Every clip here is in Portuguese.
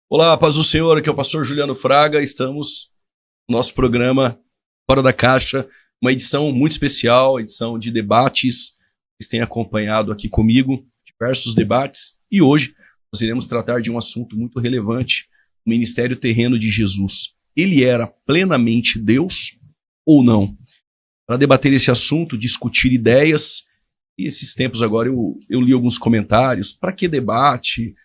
Olá, paz do Senhor, aqui é o pastor Juliano Fraga, estamos no nosso programa Fora da Caixa, uma edição muito especial, edição de debates, vocês têm acompanhado aqui comigo diversos debates, e hoje nós iremos tratar de um assunto muito relevante, o ministério terreno de Jesus. Ele era plenamente Deus ou não? Para debater esse assunto, discutir ideias, e esses tempos agora eu li alguns comentários, para que debate?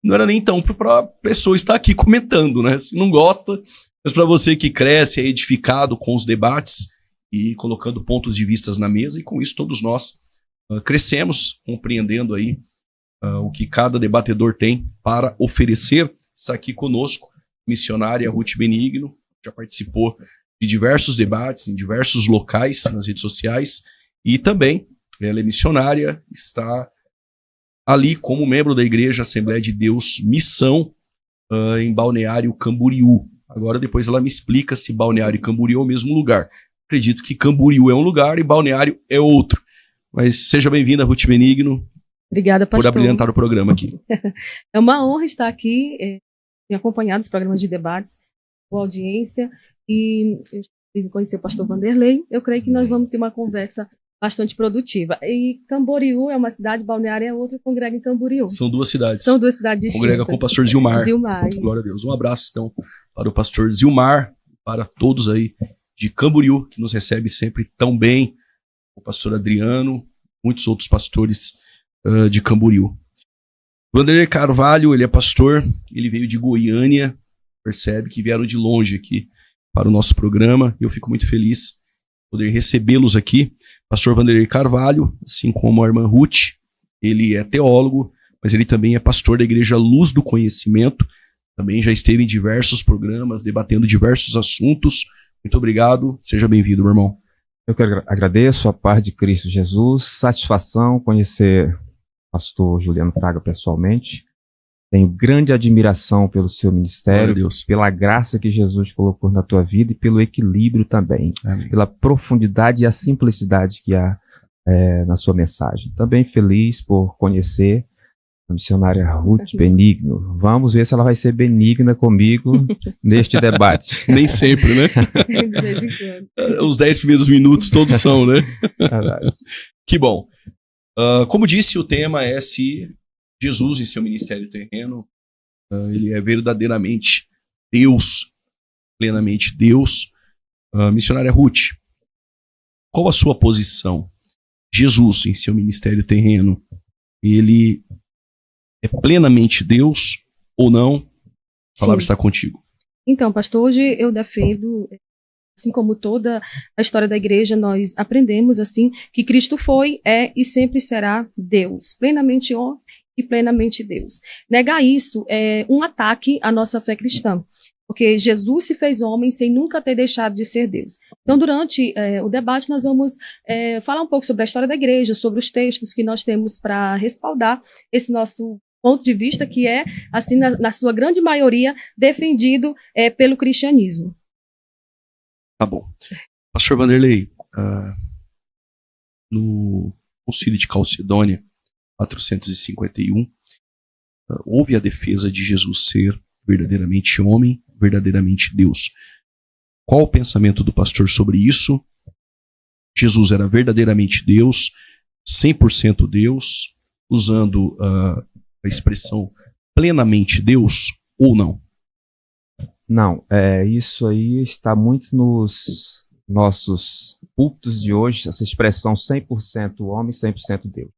Não era nem então para a pessoa estar aqui comentando, né? Se não gosta, mas para você que cresce, é edificado com os debates e colocando pontos de vista na mesa, e com isso todos nós crescemos, compreendendo aí o que cada debatedor tem para oferecer. Está aqui conosco a missionária Ruth Benigno, já participou de diversos debates em diversos locais nas redes sociais, e também ela é missionária, está ali como membro da Igreja Assembleia de Deus Missão, em Balneário Camboriú. Agora depois ela me explica se Balneário e Camboriú é o mesmo lugar. Acredito que Camboriú é um lugar e Balneário é outro. Mas seja bem-vinda, Ruth Benigno. Obrigada, pastor. Por abrilhantar o programa aqui. É uma honra estar aqui, acompanhado dos programas de debates, com a audiência, e eu fiz conhecer o pastor Vanderlei. Eu creio que nós vamos ter uma conversa bastante produtiva. E Camboriú é uma cidade, Balneário é outra, congrega em Camboriú. São duas cidades. São duas cidades distintas. Congrega com o pastor Zilmar. Zilmar. Glória a Deus. Um abraço, então, para o pastor Zilmar, para todos aí de Camboriú, que nos recebe sempre tão bem, o pastor Adriano, muitos outros pastores de Camboriú. Vanderlei Carvalho, ele é pastor, ele veio de Goiânia, percebe que vieram de longe aqui para o nosso programa, e eu fico muito feliz poder recebê-los aqui. Pastor Vanderlei Carvalho, assim como a irmã Ruth, ele é teólogo, mas ele também é pastor da Igreja Luz do Conhecimento, também já esteve em diversos programas, debatendo diversos assuntos. Muito obrigado, seja bem-vindo, meu irmão. Eu que agradeço a paz de Cristo Jesus, satisfação conhecer o pastor Juliano Fraga pessoalmente. Tenho grande admiração pelo seu ministério, pela graça que Jesus colocou na tua vida e pelo equilíbrio também, Amém. Pela profundidade e a simplicidade que há na sua mensagem. Também feliz por conhecer a missionária Ruth Benigno. Vamos ver se ela vai ser benigna comigo neste debate. Nem sempre, né? De vez em quando. Os 10 primeiros minutos todos são, né? Verdade. Que bom. Como disse, o tema é se Jesus, em seu ministério terreno, ele é verdadeiramente Deus, plenamente Deus. Missionária Ruth, qual a sua posição? Jesus, em seu ministério terreno, ele é plenamente Deus ou não? A palavra está contigo. Então, pastor, hoje eu defendo, assim como toda a história da igreja, nós aprendemos assim que Cristo foi, é e sempre será Deus, plenamente homem e plenamente Deus. Negar isso é um ataque à nossa fé cristã, porque Jesus se fez homem sem nunca ter deixado de ser Deus. Então, durante o debate, nós vamos falar um pouco sobre a história da igreja, sobre os textos que nós temos para respaldar esse nosso ponto de vista, que é, assim, na sua grande maioria, defendido pelo cristianismo. Tá bom. Pastor Vanderlei, no Concílio de Calcedônia, 451, houve a defesa de Jesus ser verdadeiramente homem, verdadeiramente Deus. Qual o pensamento do pastor sobre isso? Jesus era verdadeiramente Deus, 100% Deus, usando a expressão plenamente Deus ou não? Não, isso aí está muito nos nossos púlpitos de hoje, essa expressão 100% homem, 100% Deus.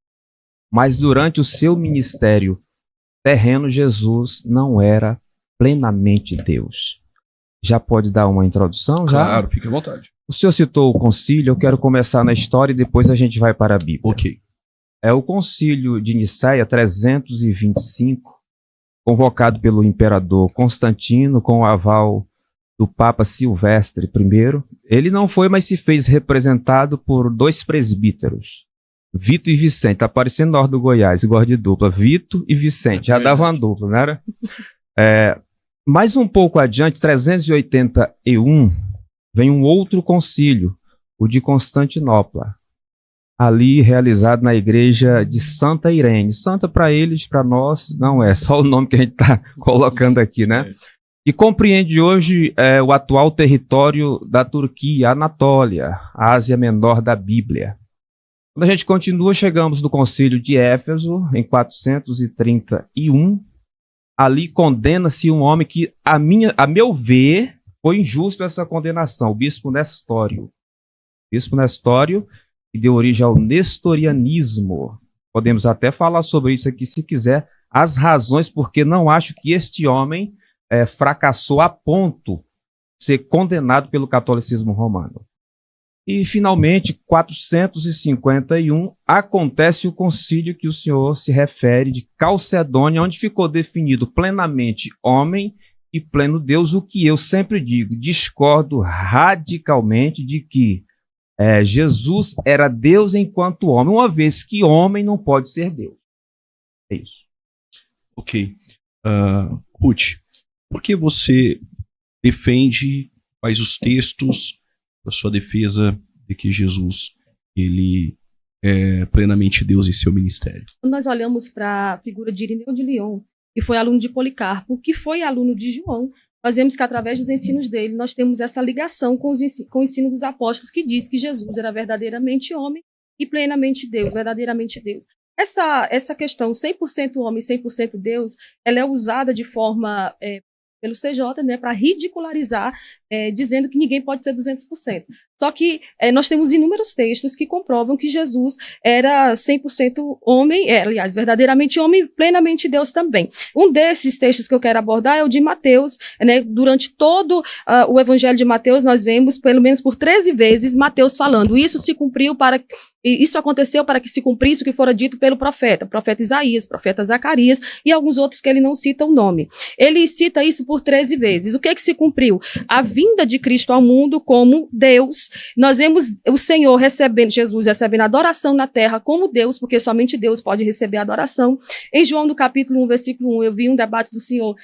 Mas durante o seu ministério terreno, Jesus não era plenamente Deus. Já pode dar uma introdução? Claro, fique à vontade. O senhor citou o concílio, eu quero começar na história e depois a gente vai para a Bíblia. Ok. É o concílio de Nicéia 325, convocado pelo imperador Constantino com o aval do Papa Silvestre I. Ele não foi, mas se fez representado por dois presbíteros, Vito e Vicente. Tá parecendo Norte do Goiás, igual de dupla. Vito e Vicente, já dava uma dupla, não era? Mais um pouco adiante, 381, vem um outro concílio, o de Constantinopla. ali realizado na igreja de Santa Irene. Santa para eles, para nós, não é só o nome que a gente está colocando aqui, né? E compreende hoje o atual território da Turquia, Anatólia, a Ásia Menor da Bíblia. Quando a gente continua, chegamos no Concílio de Éfeso, em 431. Ali condena-se um homem que, a meu ver, foi injusto essa condenação, o bispo Nestório. Bispo Nestório, que deu origem ao nestorianismo. Podemos até falar sobre isso aqui, se quiser, as razões porque não acho que este homem fracassou a ponto de ser condenado pelo catolicismo romano. E, finalmente, 451, acontece o concílio que o senhor se refere de Calcedônia, onde ficou definido plenamente homem e pleno Deus, o que eu sempre digo, discordo radicalmente de que Jesus era Deus enquanto homem, uma vez que homem não pode ser Deus. É isso. Ok. Ruth, por que você defende, faz os textos da sua defesa de que Jesus ele é plenamente Deus em seu ministério? Quando nós olhamos para a figura de Irineu de Lyon, que foi aluno de Policarpo, que foi aluno de João, nós vemos que através dos ensinos dele, nós temos essa ligação com o ensino dos apóstolos, que diz que Jesus era verdadeiramente homem e plenamente Deus, verdadeiramente Deus. Essa questão 100% homem, 100% Deus, ela é usada de forma pelos TJ, né, para ridicularizar, dizendo que ninguém pode ser 200%. Só que nós temos inúmeros textos que comprovam que Jesus era 100% homem, aliás, verdadeiramente homem, plenamente Deus também. Um desses textos que eu quero abordar é o de Mateus, né? Durante todo o Evangelho de Mateus, nós vemos, pelo menos por 13 vezes, Mateus falando, isso aconteceu para que se cumprisse o que fora dito pelo profeta Isaías, profeta Zacarias e alguns outros que ele não cita o nome. Ele cita isso por 13 vezes. O que é que se cumpriu? A vinda de Cristo ao mundo como Deus. Nós vemos o Senhor Jesus recebendo adoração na terra como Deus, porque somente Deus pode receber adoração. Em João, no capítulo 1, versículo 1, eu vi um debate do Senhor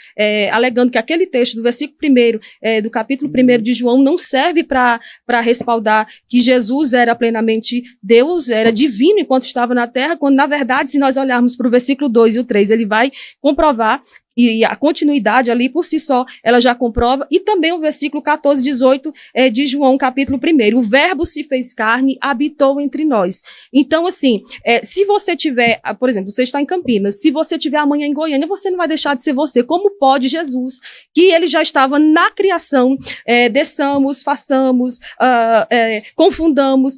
alegando que aquele texto do versículo 1, do capítulo 1 de João, não serve para respaldar que Jesus era plenamente Deus, era divino enquanto estava na terra, quando, na verdade, se nós olharmos para o versículo 2 e o 3, ele vai comprovar, e a continuidade ali por si só, ela já comprova, e também o versículo 14, 18 de João, capítulo 1. O verbo se fez carne, habitou entre nós. Então, assim, se você tiver, por exemplo, você está em Campinas, se você tiver amanhã em Goiânia, você não vai deixar de ser você. Como pode Jesus, que ele já estava na criação, desçamos, façamos, confundamos,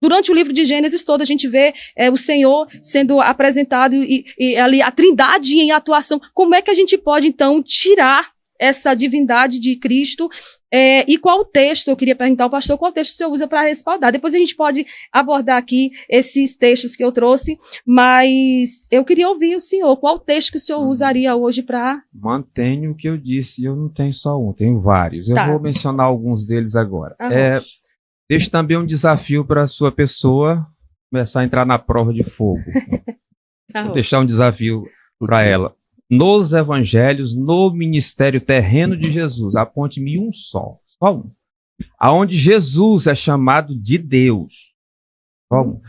durante o livro de Gênesis todo, a gente vê o Senhor sendo apresentado e ali a trindade em atuação. Como é que a gente pode, então, tirar essa divindade de Cristo? E qual texto, eu queria perguntar ao pastor, qual texto o senhor usa para respaldar? Depois a gente pode abordar aqui esses textos que eu trouxe, mas eu queria ouvir o senhor. Qual texto que o senhor usaria hoje para... Mantenho o que eu disse, eu não tenho só um, tenho vários. Eu vou mencionar alguns deles agora. Deixo também um desafio para a sua pessoa começar a entrar na prova de fogo. Vou deixar um desafio para ela. Nos evangelhos, no ministério terreno de Jesus, aponte-me um só um. Aonde Jesus é chamado de Deus. Só um.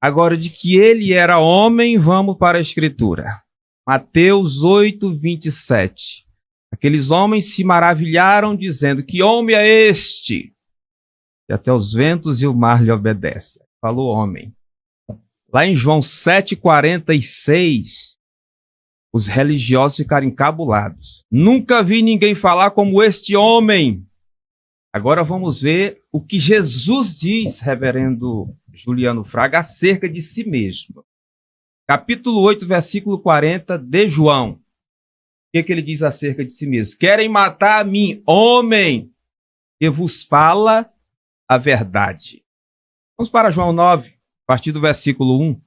Agora, de que ele era homem, vamos para a Escritura. Mateus 8, 27. Aqueles homens se maravilharam, dizendo, que homem é este? E até os ventos e o mar lhe obedecem. Falou homem. Lá em João 7,46, os religiosos ficaram encabulados. Nunca vi ninguém falar como este homem. Agora vamos ver o que Jesus diz, reverendo Juliano Fraga, acerca de si mesmo. Capítulo 8, versículo 40 de João. O que ele diz acerca de si mesmo? Querem matar a mim, homem, que vos fala a verdade. Vamos para João 9, a partir do versículo 1,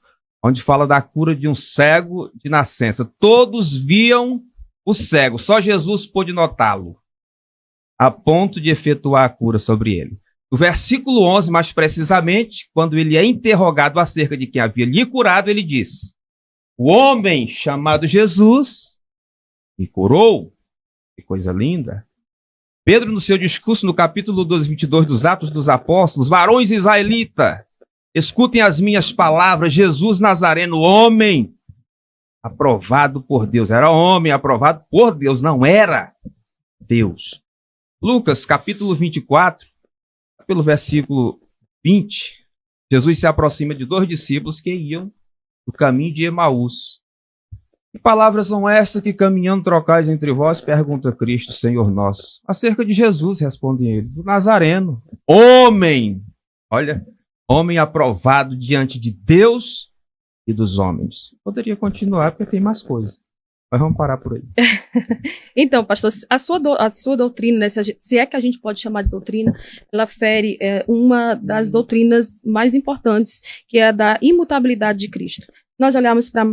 onde fala da cura de um cego de nascença. Todos viam o cego, só Jesus pôde notá-lo, a ponto de efetuar a cura sobre ele. No versículo 11, mais precisamente, quando ele é interrogado acerca de quem havia lhe curado, ele diz, o homem chamado Jesus me curou. Que coisa linda. Pedro, no seu discurso, no capítulo 12, 22 dos Atos dos Apóstolos, varões israelitas, Escutem as minhas palavras. Jesus Nazareno, homem aprovado por Deus. Era homem aprovado por Deus, não era Deus. Lucas, capítulo 24, pelo versículo 20, Jesus se aproxima de 2 discípulos que iam no caminho de Emaús. Que palavras são essas que caminhando trocais entre vós? Pergunta Cristo, Senhor nosso. Acerca de Jesus, respondem eles, o Nazareno, homem, olha, homem aprovado diante de Deus e dos homens. Poderia continuar porque tem mais coisas. Mas vamos parar por aí. Então, pastor, a sua doutrina, né, se é que a gente pode chamar de doutrina, ela fere uma das doutrinas mais importantes, que é a da imutabilidade de Cristo. Nós olhamos para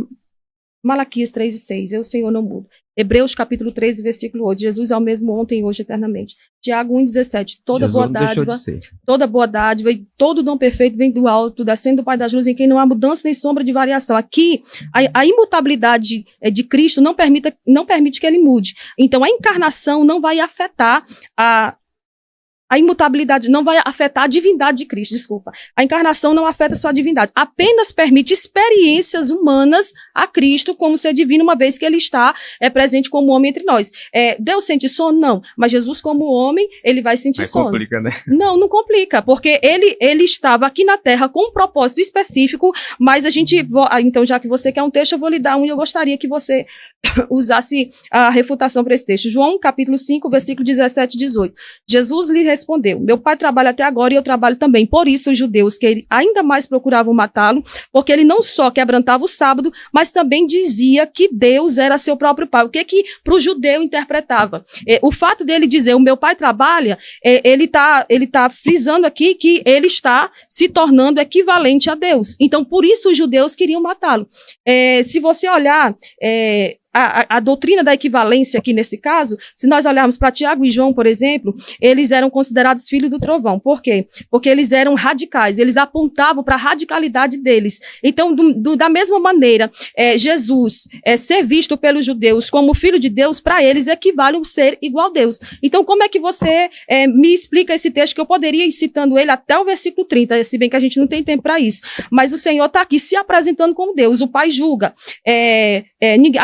Malaquias 3:6, eu, Senhor, não mudo. Hebreus capítulo 13, versículo 8, Jesus é o mesmo ontem, hoje, eternamente. Tiago 1:17, toda boa dádiva e todo dom perfeito vem do alto, descendo do Pai das luzes, em quem não há mudança nem sombra de variação. Aqui, a imutabilidade de Cristo não permite que ele mude. Então, a encarnação não vai afetar a imutabilidade, não vai afetar a divindade de Cristo, desculpa. A encarnação não afeta sua divindade, apenas permite experiências humanas a Cristo como ser divino, uma vez que ele está presente como homem entre nós. Deus sente sono? Não. Mas Jesus como homem, ele vai sentir sono. Complica, né? Não complica, porque ele estava aqui na Terra com um propósito específico, mas então já que você quer um texto, eu vou lhe dar um e eu gostaria que você usasse a refutação para esse texto. João capítulo 5, versículo 17 e 18. Jesus lhe respondeu, meu pai trabalha até agora e eu trabalho também. Por isso os judeus que ainda mais procuravam matá-lo, porque ele não só quebrantava o sábado, mas também dizia que Deus era seu próprio pai. O que para o judeu interpretava? O fato dele dizer, o meu pai trabalha, ele tá frisando aqui que ele está se tornando equivalente a Deus. Então, por isso os judeus queriam matá-lo. Se você olhar a doutrina da equivalência aqui nesse caso, se nós olharmos para Tiago e João, por exemplo, eles eram considerados filhos do trovão. Por quê? Porque eles eram radicais, eles apontavam para a radicalidade deles. Então, da mesma maneira, Jesus ser visto pelos judeus como filho de Deus, para eles equivale a um ser igual a Deus. Então, como é que você me explica esse texto, que eu poderia ir citando ele até o versículo 30, se bem que a gente não tem tempo para isso, mas o Senhor está aqui se apresentando como Deus, o Pai julga,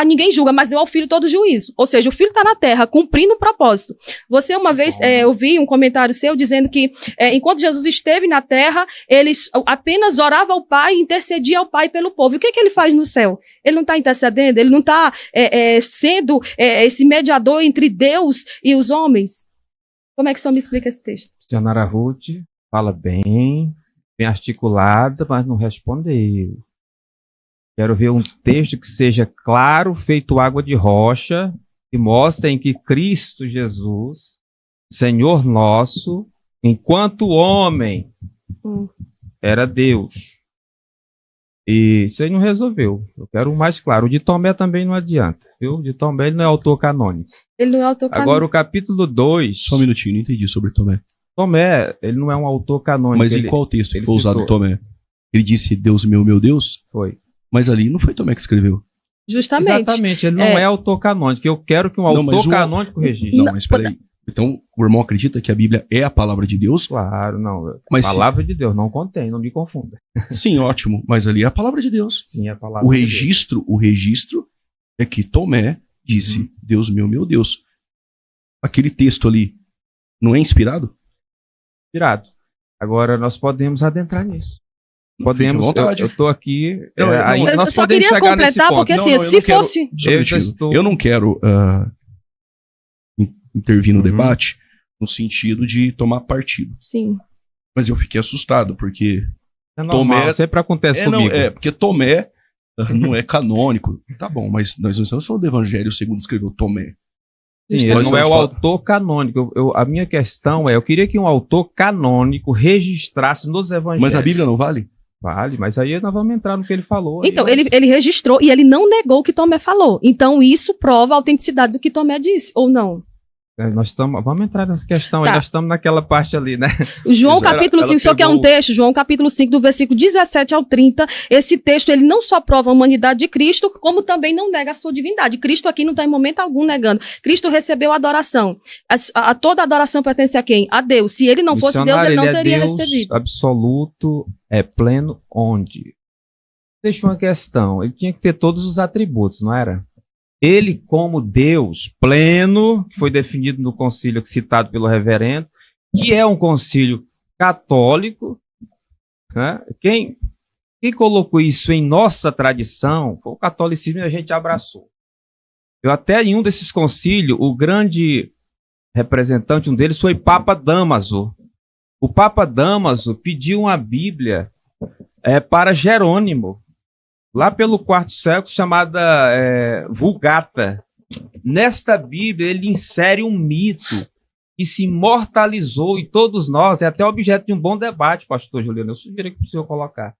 ninguém julga, mas deu ao filho todo juízo. Ou seja, o filho está na terra, cumprindo o propósito. Você uma vez ouvi um comentário seu dizendo que enquanto Jesus esteve na terra, ele apenas orava ao Pai e intercedia ao Pai pelo povo. E o que ele faz no céu? Ele não está intercedendo? Ele não está sendo esse mediador entre Deus e os homens? Como é que o senhor me explica esse texto? Senhora Ruth fala bem articulada, mas não respondeu. Quero ver um texto que seja claro, feito água de rocha, que mostre em que Cristo Jesus, Senhor nosso, enquanto homem, era Deus. E isso aí não resolveu. Eu quero um mais claro. O de Tomé também não adianta, viu? O de Tomé ele não é autor canônico. Ele não é autor canônico. Agora o capítulo 2... Só um minutinho, não entendi sobre Tomé. Tomé, ele não é um autor canônico. Mas em qual texto que foi usado Tomé? Ele disse, Deus meu Deus? Foi. Mas ali não foi Tomé que escreveu. Justamente. Exatamente, ele não é autor canônico. Eu quero que um autor canônico registre. Não, mas peraí. Então, o irmão acredita que a Bíblia é a palavra de Deus? Claro, não. Mas palavra de Deus, não contém, não me confunda. Sim, ótimo. Mas ali é a palavra de Deus. Sim, é a palavra o registro é que Tomé disse, Deus meu Deus. Aquele texto ali não é inspirado? Inspirado. Agora, nós podemos adentrar nisso. Podemos, eu estou aqui. Eu só queria completar, porque assim, se fosse. Eu não quero intervir no debate no sentido de tomar partido. Sim. Mas eu fiquei assustado, porque é normal, Tomé sempre acontece comigo. Porque Tomé não é canônico. Tá bom, mas nós não estamos falando do Evangelho segundo escreveu Tomé. Sim, ele não é o autor canônico. A minha questão eu queria que um autor canônico registrasse nos evangelhos. Mas a Bíblia não vale? Vale, mas aí nós vamos entrar no que ele falou. Então, ele registrou e ele não negou o que Tomé falou. Então, isso prova a autenticidade do que Tomé disse, ou não? Vamos entrar nessa questão Tá. aí, nós estamos naquela parte ali, né? João Isso, capítulo ela 5, só que é um pegou- texto, João capítulo 5, do versículo 17 ao 30, esse texto, ele não só prova a humanidade de Cristo, como também não nega a sua divindade. Cristo aqui não está em momento algum negando. Cristo recebeu a adoração. Toda adoração pertence a quem? A Deus. Se ele não fosse Deus, Missionário, ele não é teria Deus recebido. absoluto, é pleno onde? Deixa uma questão, ele tinha que ter todos os atributos, não era? Ele, como Deus pleno, que foi definido no concílio citado pelo reverendo, que é um concílio católico, né? Quem colocou isso em nossa tradição foi o catolicismo e a gente abraçou. Eu até em um desses concílios, o grande representante, um deles foi Papa Damaso. O Papa Damaso pediu uma Bíblia para Jerônimo, lá pelo quarto século, chamada Vulgata. Nesta Bíblia, ele insere um mito que se imortalizou e todos nós, é até objeto de um bom debate, pastor Juliano, eu sugiro que o senhor colocar.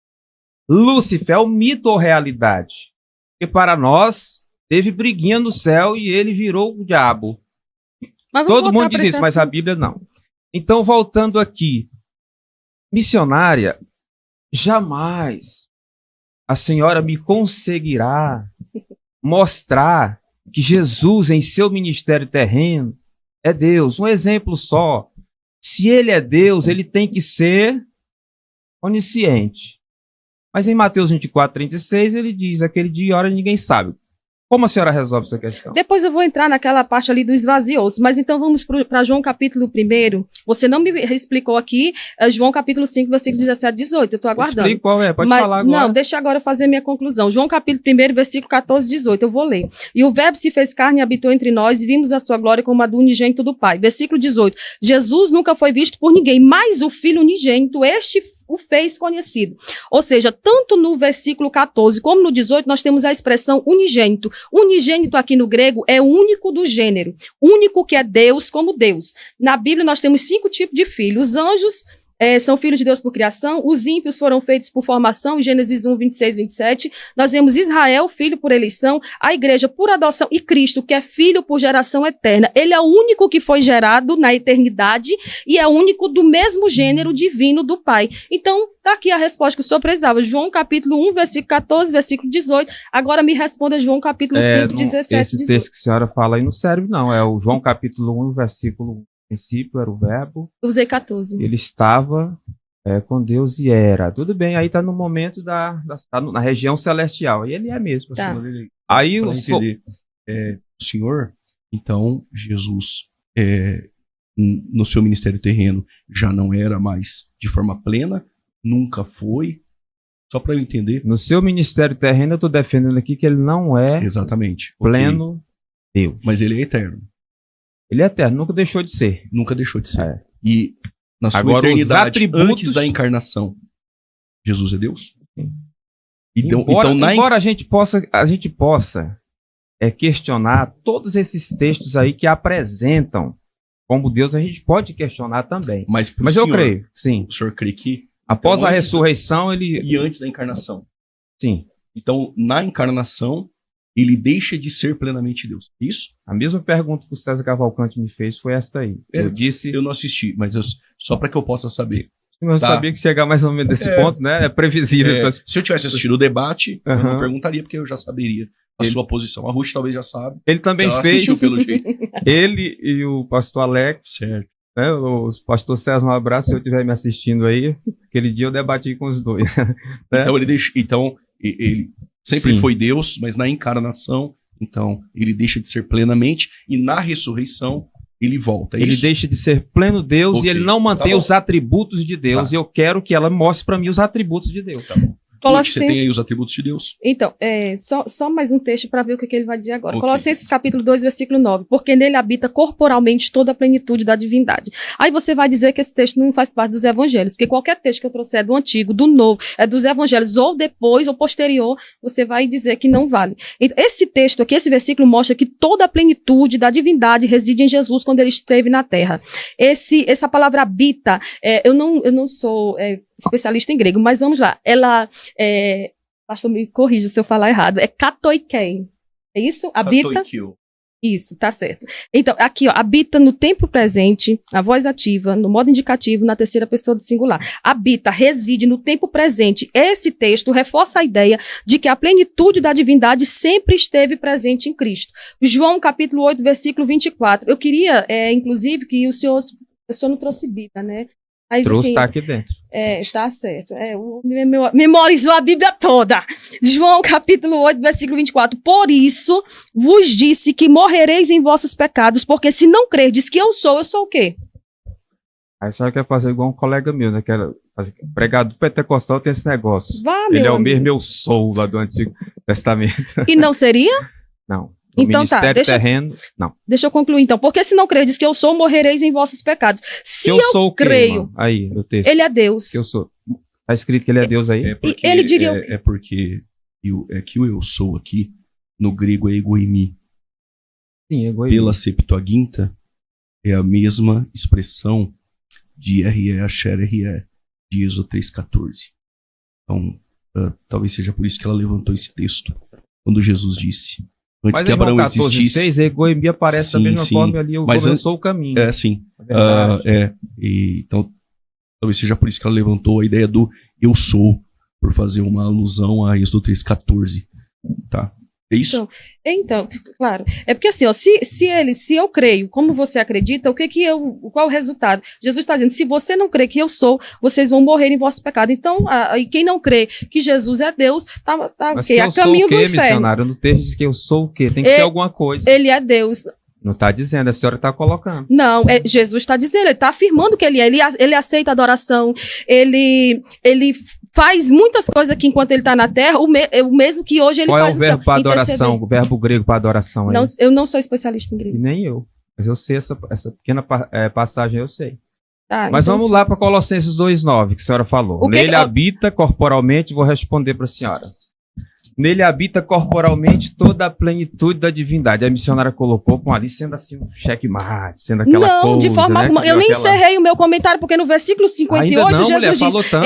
Lúcifer é o mito ou realidade? Porque para nós, teve briguinha no céu e ele virou o diabo. Mas vamos Todo voltar mundo pra diz esse isso, mas a assunto. Bíblia não. Então, voltando aqui. Missionária, jamais a senhora me conseguirá mostrar que Jesus, em seu ministério terreno, é Deus. Um exemplo só. Se ele é Deus, ele tem que ser onisciente. Mas em Mateus 24:36, ele diz, aquele dia e hora ninguém sabe. Como a senhora resolve essa questão? Depois eu vou entrar naquela parte ali do esvaziou-se, mas então vamos para João capítulo 1. Você não me explicou aqui, João capítulo 5, versículo 17 a 18, eu estou aguardando. Explique qual é, pode Mas, falar agora. não, deixa agora eu fazer minha conclusão. João capítulo 1, versículo 14 a 18, eu vou ler. E o verbo se fez carne e habitou entre nós, e vimos a sua glória como a do unigênito do Pai. Versículo 18, Jesus nunca foi visto por ninguém, mas o Filho unigênito, este o fez conhecido. Ou seja, tanto no versículo 14 como no 18, nós temos a expressão unigênito. Unigênito aqui no grego é o único do gênero. Único que é Deus como Deus. Na Bíblia nós temos 5 tipos de filhos. Os anjos são filhos de Deus por criação, os ímpios foram feitos por formação, em Gênesis 1, 26, 27. Nós vemos Israel, filho por eleição, a igreja por adoção e Cristo, que é filho por geração eterna. Ele é o único que foi gerado na eternidade e é o único do mesmo gênero divino do Pai. Então, está aqui a resposta que o senhor precisava. João capítulo 1, versículo 14, versículo 18. Agora me responda João capítulo 5, 17, esse 18. texto que a senhora fala aí não serve, não. É o João capítulo 1, versículo 1. No princípio era o verbo. Eu usei 14. Ele estava com Deus e era. Tudo bem, aí está no momento tá na região celestial. E ele é mesmo. Tá. Aí Pra o entender, o senhor, então, Jesus, no seu ministério terreno, já não era mais de forma plena, nunca foi, só para eu entender. no seu ministério terreno, eu estou defendendo aqui que ele não é Exatamente. Ok. pleno Deus. Mas ele é eterno, Ele é eterno, nunca deixou de ser. nunca deixou de ser. É. E na sua Agora, os eternidade, atributos- antes da encarnação, Jesus é Deus? Sim. Então, Embora a gente possa questionar todos esses textos aí que apresentam como Deus, a gente pode questionar também. Mas Eu creio, sim. O senhor crê que Após Então, a antes- ressurreição, ele... e antes da encarnação. Sim, Então, na encarnação, ele deixa de ser plenamente Deus. Isso? a mesma pergunta que o César Cavalcante me fez foi esta aí. Eu disse... Eu não assisti, mas só para que eu possa saber. Eu Tá. sabia que chegar mais ou menos desse ponto, né? É previsível. essas- Se eu tivesse assistido o debate, eu não Aham. perguntaria, porque eu já saberia a sua posição. A Ruth talvez já sabe. Ele também Ela fez, assistiu pelo jeito. ele e o pastor Alex, Certo. né? O pastor César, um abraço, se eu estiver me assistindo aí. Aquele dia eu debati com os dois. Então ele sempre Sim. foi Deus, mas na encarnação, então ele deixa de ser plenamente e na ressurreição ele volta. É Ele isso? deixa de ser pleno Deus Ok, e ele não mantém tá bom. os atributos de Deus. Tá. E eu quero que ela mostre para mim os atributos de Deus. Tá bom. Ruth, você tem aí Colossenses. os atributos de Deus? Então, só mais um texto para ver o que ele vai dizer agora. Ok. Colossenses capítulo 2, versículo 9. Porque nele habita corporalmente toda a plenitude da divindade. Aí você vai dizer que esse texto não faz parte dos evangelhos, porque qualquer texto que eu trouxer do Antigo, do Novo, dos evangelhos, ou depois, ou posterior, você vai dizer que não vale. Então, esse texto aqui, esse versículo mostra que toda a plenitude da divindade reside em Jesus quando ele esteve na terra. Essa palavra habita, eu não sou especialista em grego, mas vamos lá. Ela, pastor, me corrija se eu falar errado, é katoikei. É isso? Habita? Katoikio. Isso, tá certo. Então, aqui, ó, habita no tempo presente, na voz ativa, no modo indicativo, na terceira pessoa do singular. Habita, reside no tempo presente. Esse texto reforça a ideia de que a plenitude da divindade sempre esteve presente em Cristo. João, capítulo 8, versículo 24. Eu queria, inclusive, que o senhor não trouxe Bíblia, né? Mas, Trouxe, assim, tá aqui dentro. Tá certo. O homem memorizou a Bíblia toda. João, capítulo 8, versículo 24. Por isso vos disse que morrereis em vossos pecados, porque se não crerdes que eu sou o quê? Aí só quer fazer igual um colega meu, né? Que era pregado pentecostal, tem esse negócio. Vá, Ele meu é o amigo. mesmo eu sou lá do Antigo Testamento. E não seria? Não. O Então tá, ministério terreno, não. Deixa eu concluir então. Porque se não crerdes que eu sou, morrereis em vossos pecados. Se eu sou o quê, creio, mano? Aí, no texto. ele é Deus. Que eu sou. Tá escrito que ele é Deus aí? Porque ele diria o é porque que o eu sou aqui, no grego é egoimi. Sim, egoísmo. Pela Septuaginta, é a mesma expressão de RE, Asher, RE, de Êxodo 3,14. Então, talvez seja por isso que ela levantou esse texto, quando Jesus disse, antes Mas que Abraão existisse... 6, egoísmo aparece da Sim, mesma sim. forma ali, Mas eu sou o caminho. É, sim. É verdade. Então, talvez seja por isso que ela levantou a ideia do eu sou, por fazer uma alusão a Êxodo 3,14. Tá? É isso? Então, claro. É porque assim, ó, se eu creio, como você acredita, qual é o resultado? Jesus está dizendo, se você não crê que eu sou, vocês vão morrer em vosso pecado. Então, e quem não crê que Jesus é Deus, tá Mas okay, que eu a caminho sou o do quê, inferno. missionário? No texto diz que eu sou o quê? Tem que ser alguma coisa. Ele é Deus. Não está dizendo, a senhora está colocando. Não, Jesus está dizendo, ele está afirmando que ele é. Ele aceita adoração, ele faz muitas coisas aqui enquanto ele está na terra, o mesmo que hoje ele Qual faz. é o verbo para adoração, interceder. o verbo grego para adoração aí? Não, eu não sou especialista em E grego. nem eu. Mas eu sei essa pequena passagem, eu sei. Tá, Mas então, vamos lá para Colossenses 2,9, que a senhora falou. Nele habita corporalmente, vou responder para a senhora. Nele habita corporalmente toda a plenitude da divindade. A missionária colocou com ali sendo assim um checkmate, sendo aquela não, coisa, de forma né, alguma. Eu nem encerrei o meu comentário, porque no versículo 58, Ainda não, Jesus mulher, diz, tanto,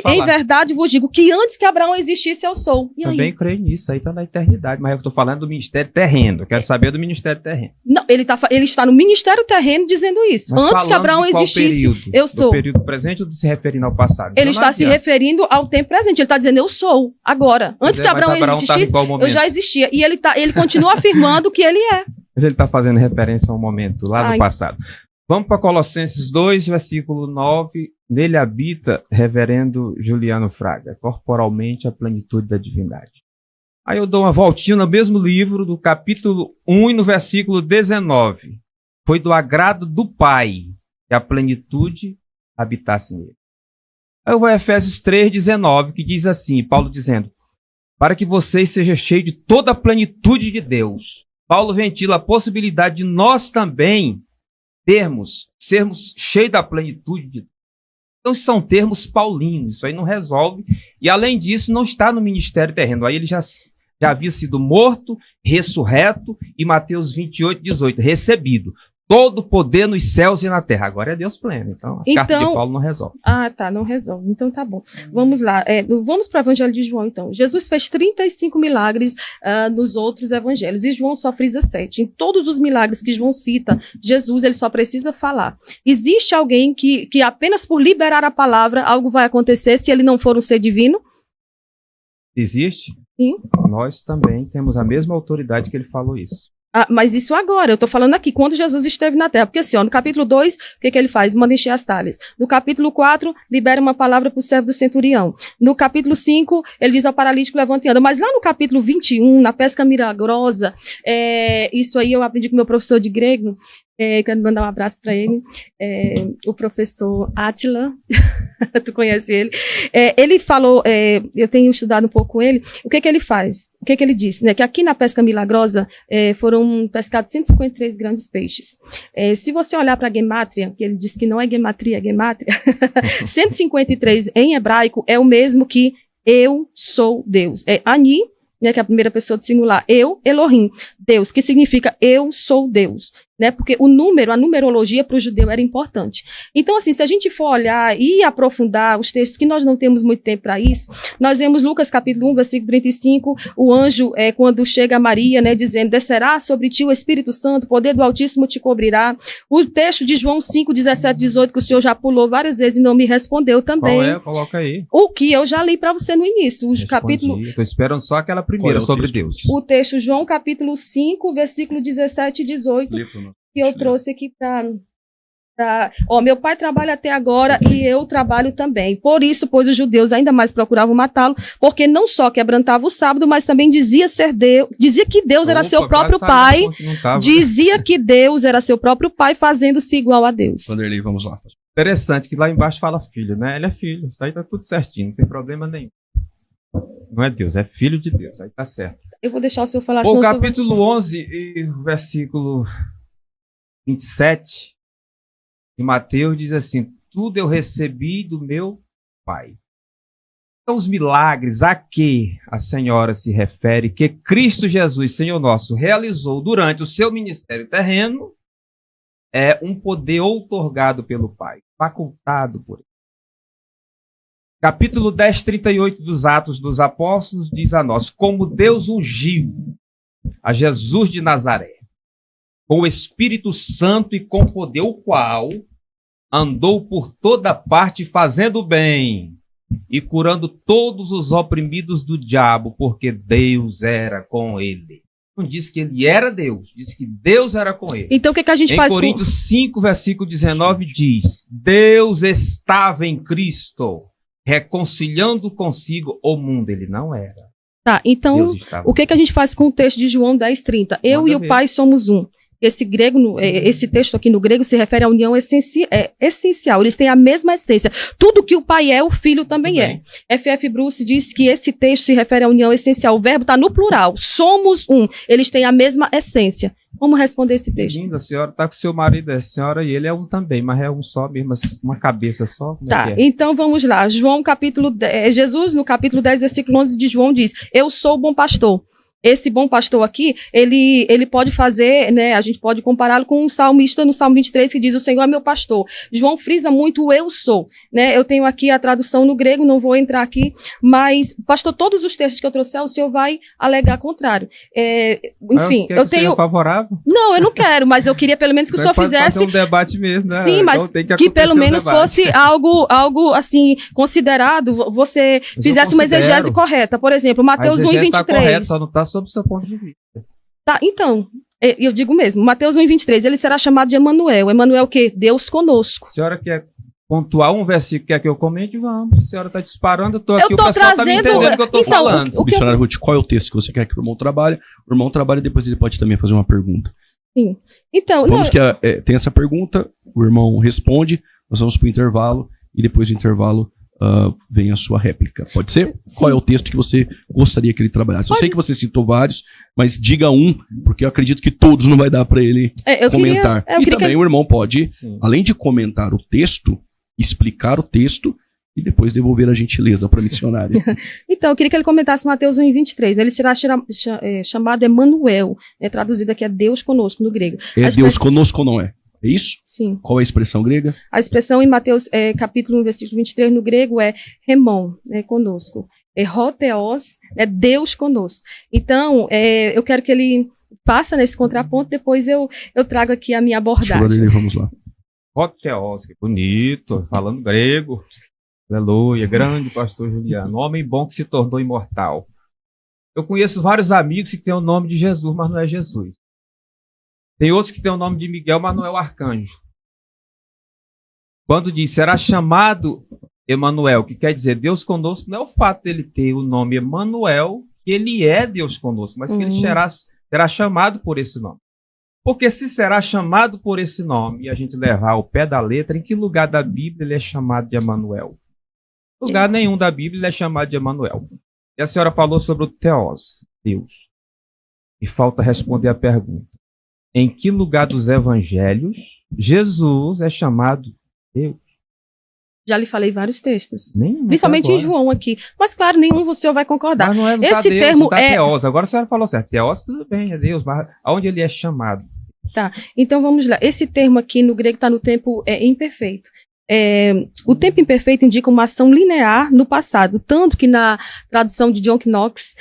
em verdade vos digo, que antes que Abraão existisse, eu sou. E aí? Também creio nisso, aí está na eternidade, mas eu estou falando do ministério terreno, eu quero saber do ministério terreno. Não, ele está no ministério terreno dizendo isso. Mas Antes que Abraão existisse, eu sou. Do período presente ou se referindo ao passado? Ele está se referindo ao tempo presente, ele está dizendo eu sou, agora. Antes que Abraão existisse, eu já existia. E ele continua afirmando que ele é. Mas ele está fazendo referência a um momento lá no passado. Vamos para Colossenses 2, versículo 9. Nele habita, reverendo Juliano Fraga, corporalmente a plenitude da divindade. Aí eu dou uma voltinha no mesmo livro, do capítulo 1 e no versículo 19. Foi do agrado do Pai que a plenitude habitasse nele. Aí eu vou a Efésios 3, 19, que diz assim, Paulo dizendo, para que vocês sejam cheios de toda a plenitude de Deus. Paulo ventila a possibilidade de nós também sermos cheios da plenitude de Deus. Então, são termos paulinos, isso aí não resolve. E, além disso, não está no ministério terreno. Aí ele já havia sido morto, ressurreto, e Mateus 28, 18, recebido. Todo o poder nos céus e na terra. Agora é Deus pleno. Então, as cartas de Paulo não resolvem. Ah, tá, não resolve. Então tá bom. Vamos lá. Vamos para o Evangelho de João, então. Jesus fez 35 milagres nos outros evangelhos. E João só frisa 7. Em todos os milagres que João cita, Jesus ele só precisa falar. Existe alguém que apenas por liberar a palavra, algo vai acontecer se ele não for um ser divino? Existe? Sim. Nós também temos a mesma autoridade que ele falou isso. Mas isso agora, eu estou falando aqui, quando Jesus esteve na terra. Porque assim, no capítulo 2, o que ele faz? Manda encher as talhas. No capítulo 4, libera uma palavra para o servo do centurião. No capítulo 5, ele diz ao paralítico, levante e anda. Mas lá no capítulo 21, na pesca milagrosa, isso aí eu aprendi com meu professor de grego, quero mandar um abraço para ele, o professor Átila, tu conhece ele, ele falou, eu tenho estudado um pouco com ele, o que ele faz? O que ele disse? Né? Que aqui na pesca milagrosa foram pescados 153 grandes peixes. Se você olhar para a gemátria, que ele diz que não é gematria, é gemátria, 153 em hebraico é o mesmo que eu sou Deus. É Ani, né, que é a primeira pessoa do singular, eu, Elohim, Deus, que significa eu sou Deus. né? Porque a numerologia para o judeu era importante. Então, assim, se a gente for olhar e aprofundar os textos, que nós não temos muito tempo para isso, nós vemos Lucas capítulo 1, versículo 35, o anjo, quando chega a Maria, né, dizendo, descerá sobre ti o Espírito Santo, o poder do Altíssimo te cobrirá. O texto de João 5, 17, 18, que o senhor já pulou várias vezes e não me respondeu também. Qual é? Coloca aí. O que eu já li para você no início, o capítulo... Estou esperando só aquela primeira sobre Deus. O texto João capítulo 5, versículo 17 e 18, que eu trouxe aqui para... meu pai trabalha até agora e eu trabalho também. Por isso, pois os judeus ainda mais procuravam matá-lo, porque não só quebrantava o sábado, mas também dizia ser Deus, dizia que Deus era seu próprio pai, dizia que Deus era seu próprio pai, fazendo-se igual a Deus. Vanderlei, vamos lá. Interessante que lá embaixo fala filho, né? Ele é filho, isso aí tá tudo certinho, não tem problema nenhum. Não é Deus, é filho de Deus, aí tá certo. Eu vou deixar o senhor falar. O capítulo 11 e versículo 27 de Mateus diz assim, tudo eu recebi do meu pai. Então os milagres a que a senhora se refere, que Cristo Jesus, Senhor nosso, realizou durante o seu ministério terreno, é um poder outorgado pelo Pai, facultado por ele. Capítulo 10, 38 dos Atos dos Apóstolos diz a nós, como Deus ungiu a Jesus de Nazaré, com o Espírito Santo e com poder, o qual andou por toda parte fazendo bem e curando todos os oprimidos do diabo, porque Deus era com ele. Não diz que ele era Deus, diz que Deus era com ele. Então o que a gente faz? Em Coríntios 5, versículo 19 diz, Deus estava em Cristo, reconciliando consigo o mundo. Ele não era. Tá, então o que a gente faz com o texto de João 10:30? Eu e o Pai somos um. Esse grego, esse texto aqui no grego se refere à união essencial. Eles têm a mesma essência. Tudo que o pai é, o filho também é. F.F. Bruce diz que esse texto se refere à união essencial. O verbo está no plural. Somos um. Eles têm a mesma essência. Como responder esse texto? Linda, a senhora está com seu marido, a senhora e ele é um também, mas é um só mesmo, uma cabeça só. Tá, então vamos lá. João capítulo 10, Jesus no capítulo 10, versículo 11 de João diz, eu sou o bom pastor. Esse bom pastor aqui, ele pode fazer, né, a gente pode compará-lo com um salmista no Salmo 23 que diz, o Senhor é meu pastor. João frisa muito o eu sou, né, eu tenho aqui a tradução no grego, não vou entrar aqui, mas, pastor, todos os textos que eu trouxer, o senhor vai alegar contrário. Enfim, eu tenho... favorável? Não, eu não quero, mas eu queria pelo menos que o senhor fizesse... fazer um debate mesmo, né? Sim, mas então, que pelo menos fosse algo assim, considerado, você fizesse uma exegese correta. Por exemplo, Mateus 1:23. Tá correto, só não está sob o seu ponto de vista. Tá, então, eu digo mesmo, Mateus 1:23, ele será chamado de Emanuel. Emanuel o quê? Deus conosco. A senhora quer pontuar um versículo que quer que eu comente? Vamos. A senhora está disparando, eu estou aqui, o pessoal está me entendendo o que eu estou falando. Missionário Ruth, qual é o texto que você quer que o irmão trabalhe? O irmão trabalha e depois ele pode também fazer uma pergunta. Sim. Então, vamos tem essa pergunta, o irmão responde, nós vamos para o intervalo e depois do intervalo vem a sua réplica. Pode ser? Sim. Qual é o texto que você gostaria que ele trabalhasse? Eu sei que você citou vários, mas diga um, porque eu acredito que todos não vai dar para ele comentar. E também o irmão pode, além de comentar o texto, explicar o texto e depois devolver a gentileza para a missionária. Então, eu queria que ele comentasse Mateus 1:23. Ele será chamado Emanuel, traduzido aqui é Deus conosco no grego. É Deus conosco ou não é? É isso? Sim. Qual é a expressão grega? A expressão em Mateus capítulo 1, versículo 23 no grego é remon, conosco. Hotheos, é Deus conosco. Então, eu quero que ele passe nesse contraponto, depois eu trago aqui a minha abordagem. Vamos lá. Hotheos, que bonito, falando grego. Aleluia, grande pastor Juliano, homem bom que se tornou imortal. Eu conheço vários amigos que têm o nome de Jesus, mas não é Jesus. Tem outros que têm o nome de Miguel, mas não é o arcanjo. Quando diz, será chamado Emanuel, que quer dizer Deus conosco, não é o fato dele ter o nome Emanuel, que ele é Deus conosco, mas que ele será chamado por esse nome. Porque se será chamado por esse nome, e a gente levar ao pé da letra, em que lugar da Bíblia ele é chamado de Emanuel? Lugar nenhum da Bíblia ele é chamado de Emanuel. E a senhora falou sobre o Theos, Deus. E falta responder a pergunta. Em que lugar dos evangelhos Jesus é chamado Deus? Já lhe falei vários textos. Nenhum, principalmente em João aqui. Mas claro, nenhum o senhor vai concordar. Mas não é esse Deus, termo Theos. Agora a senhora falou certo. Theos tudo bem, é Deus. Mas aonde ele é chamado? Tá, então vamos lá. Esse termo aqui no grego está no tempo imperfeito. O tempo imperfeito indica uma ação linear no passado, tanto que na tradução de John Knox,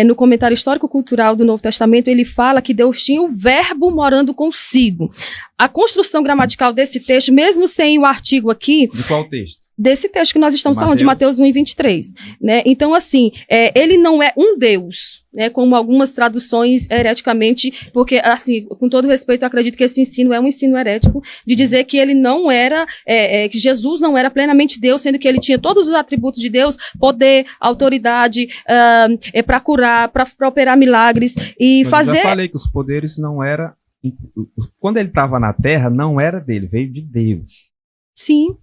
no comentário histórico-cultural do Novo Testamento, ele fala que Deus tinha o verbo morando consigo. A construção gramatical desse texto, mesmo sem o artigo aqui... De qual texto? Desse texto que nós estamos falando, de Mateus 1:23, né? Então, assim, ele não é um Deus, né? Como algumas traduções hereticamente, porque, assim, com todo respeito, eu acredito que esse ensino é um ensino herético, de dizer que ele não era, que Jesus não era plenamente Deus, sendo que ele tinha todos os atributos de Deus, poder, autoridade, para curar, para operar milagres, e Mas fazer... eu já falei que os poderes não eram... Quando ele estava na terra, não era dele, veio de Deus. Sim.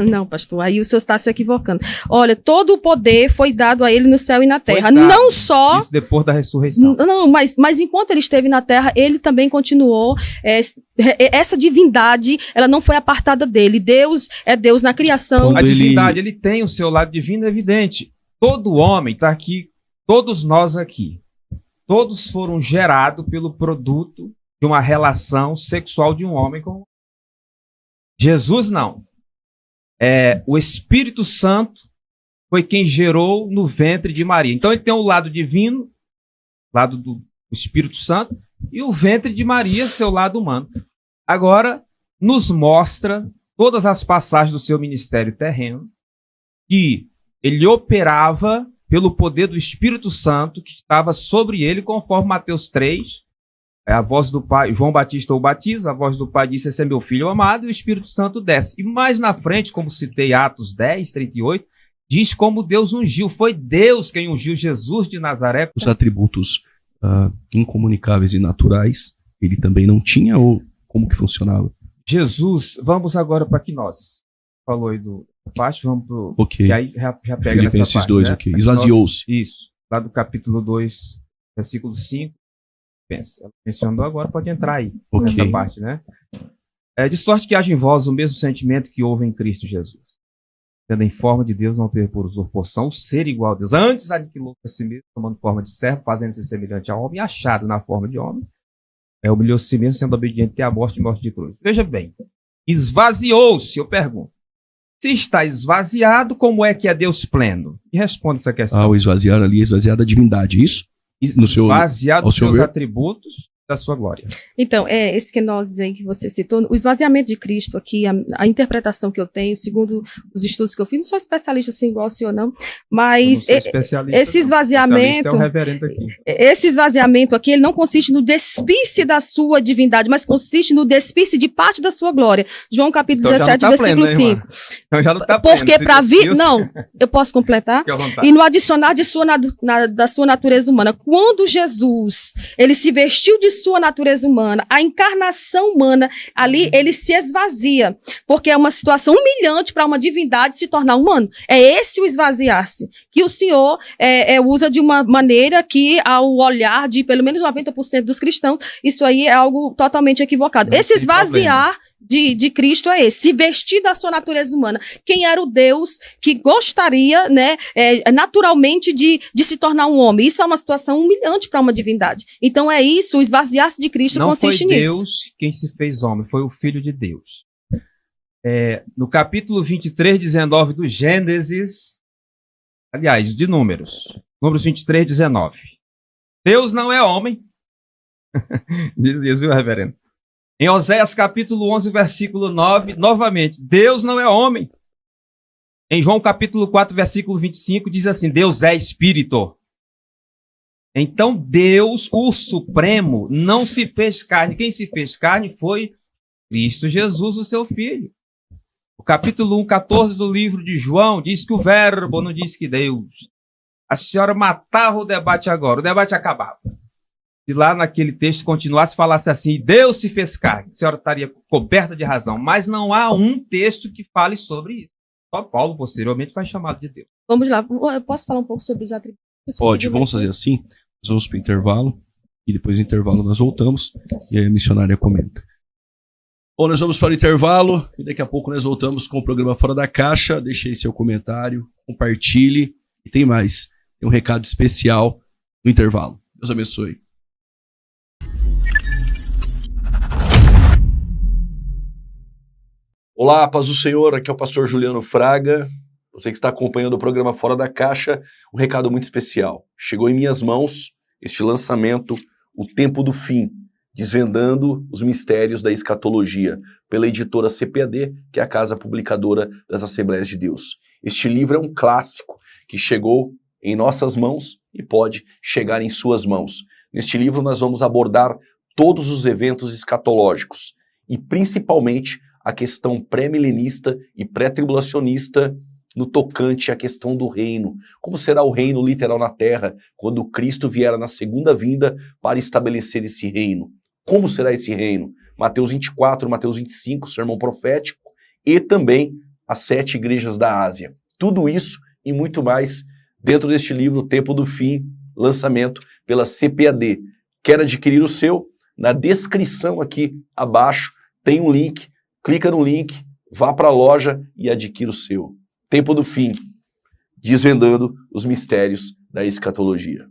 Não, pastor, aí o senhor está se equivocando. Olha, todo o poder foi dado a ele no céu e na terra. Não só... Isso depois da ressurreição. Não, mas enquanto ele esteve na terra, ele também continuou. Essa divindade, ela não foi apartada dele. Deus é Deus na criação. A divindade, ele tem o seu lado divino evidente. Todo homem está aqui, todos nós aqui. Todos foram gerados pelo produto de uma relação sexual de um homem com Jesus, não. O Espírito Santo foi quem gerou no ventre de Maria. Então ele tem o lado divino, lado do Espírito Santo, e o ventre de Maria, seu lado humano. Agora, nos mostra todas as passagens do seu ministério terreno, que ele operava pelo poder do Espírito Santo que estava sobre ele, conforme Mateus 3, a voz do Pai, João Batista o batiza, a voz do Pai disse, esse é meu filho amado, e o Espírito Santo desce. E mais na frente, como citei Atos 10, 38, diz como Deus ungiu. Foi Deus quem ungiu Jesus de Nazaré. Os atributos incomunicáveis e naturais, ele também não tinha, ou como que funcionava? Jesus, vamos agora para Quinoses. Falou aí do parte, vamos para o... Ok. Que aí já pega Filipenses nessa parte, 2, né? ok. Esvaziou-se. Isso, lá do capítulo 2, versículo 5. Pensa, ela mencionou agora, pode entrar aí, nessa parte, né? De sorte que haja em vós o mesmo sentimento que houve em Cristo Jesus. Tendo em forma de Deus, não ter por usurpação, ser igual a Deus. Antes aniquilou a si mesmo, tomando forma de servo, fazendo-se semelhante a homem, e achado na forma de homem, humilhou a si mesmo, sendo obediente até a morte e morte de cruz. Veja bem, esvaziou-se, eu pergunto. Se está esvaziado, como é que é Deus pleno? E responde essa questão. O esvaziar ali, esvaziar da divindade, isso? Esvaziado dos seus atributos da sua glória. Então, esse kenosis aí que você citou, o esvaziamento de Cristo aqui, a interpretação que eu tenho, segundo os estudos que eu fiz, não sou especialista assim igual o senhor não, mas esse esvaziamento, esse esvaziamento aqui, ele não consiste no despir-se da sua divindade, mas consiste no despir-se de parte da sua glória. João capítulo 17, versículo 5. Então já não tá porque para vir, não, eu posso completar? E no adicionar da sua natureza humana, quando Jesus, ele se vestiu de sua natureza humana, a encarnação humana, ali ele se esvazia, porque é uma situação humilhante para uma divindade se tornar humano. É esse o esvaziar-se, que o Senhor usa de uma maneira que, ao olhar de pelo menos 90% dos cristãos, isso aí é algo totalmente equivocado. Esse esvaziar de Cristo é esse, se vestir da sua natureza humana. Quem era o Deus que gostaria, né, naturalmente de se tornar um homem? Isso é uma situação humilhante para uma divindade. Então é isso, o esvaziar-se de Cristo consiste nisso. Não foi Deus quem se fez homem, foi o Filho de Deus. No capítulo 23, 19 do Gênesis, aliás, de Números 23, 19. Deus não é homem. Diz isso, viu, reverendo? Em Oséias capítulo 11, versículo 9, novamente, Deus não é homem. Em João capítulo 4, versículo 25, diz assim, Deus é espírito. Então Deus, o Supremo, não se fez carne. Quem se fez carne foi Cristo Jesus, o seu Filho. O capítulo 1, 14 do livro de João diz que o verbo não diz que Deus. A senhora matava o debate agora, o debate acabava. Se lá naquele texto continuasse, falasse assim, Deus se fez carne, a senhora estaria coberta de razão. Mas não há um texto que fale sobre isso. Só Paulo, posteriormente, vai chamado de Deus. Vamos lá, eu posso falar um pouco sobre os atributos? Pode, vamos fazer assim. Nós vamos para o intervalo, e depois do intervalo nós voltamos, e aí a missionária comenta. Bom, nós vamos para o intervalo, e daqui a pouco nós voltamos com o programa Fora da Caixa. Deixe aí seu comentário, compartilhe, e tem mais. Tem um recado especial no intervalo. Deus abençoe. Olá, paz do Senhor, aqui é o pastor Juliano Fraga. Você que está acompanhando o programa Fora da Caixa, um recado muito especial. Chegou em minhas mãos este lançamento, O Tempo do Fim, desvendando os mistérios da escatologia, pela editora CPAD, que é a casa publicadora das Assembleias de Deus. Este livro é um clássico que chegou em nossas mãos e pode chegar em suas mãos. Neste livro nós vamos abordar todos os eventos escatológicos e principalmente a questão pré-milenista e pré-tribulacionista no tocante à questão do reino. Como será o reino literal na terra quando Cristo vier na segunda vinda para estabelecer esse reino? Como será esse reino? Mateus 24, Mateus 25, sermão profético e também as 7 igrejas da Ásia. Tudo isso e muito mais dentro deste livro, O Tempo do Fim, lançamento pela CPAD. Quer adquirir o seu? Na descrição aqui abaixo tem um link. Clica no link, vá para a loja e adquira o seu. Tempo do Fim, desvendando os mistérios da escatologia.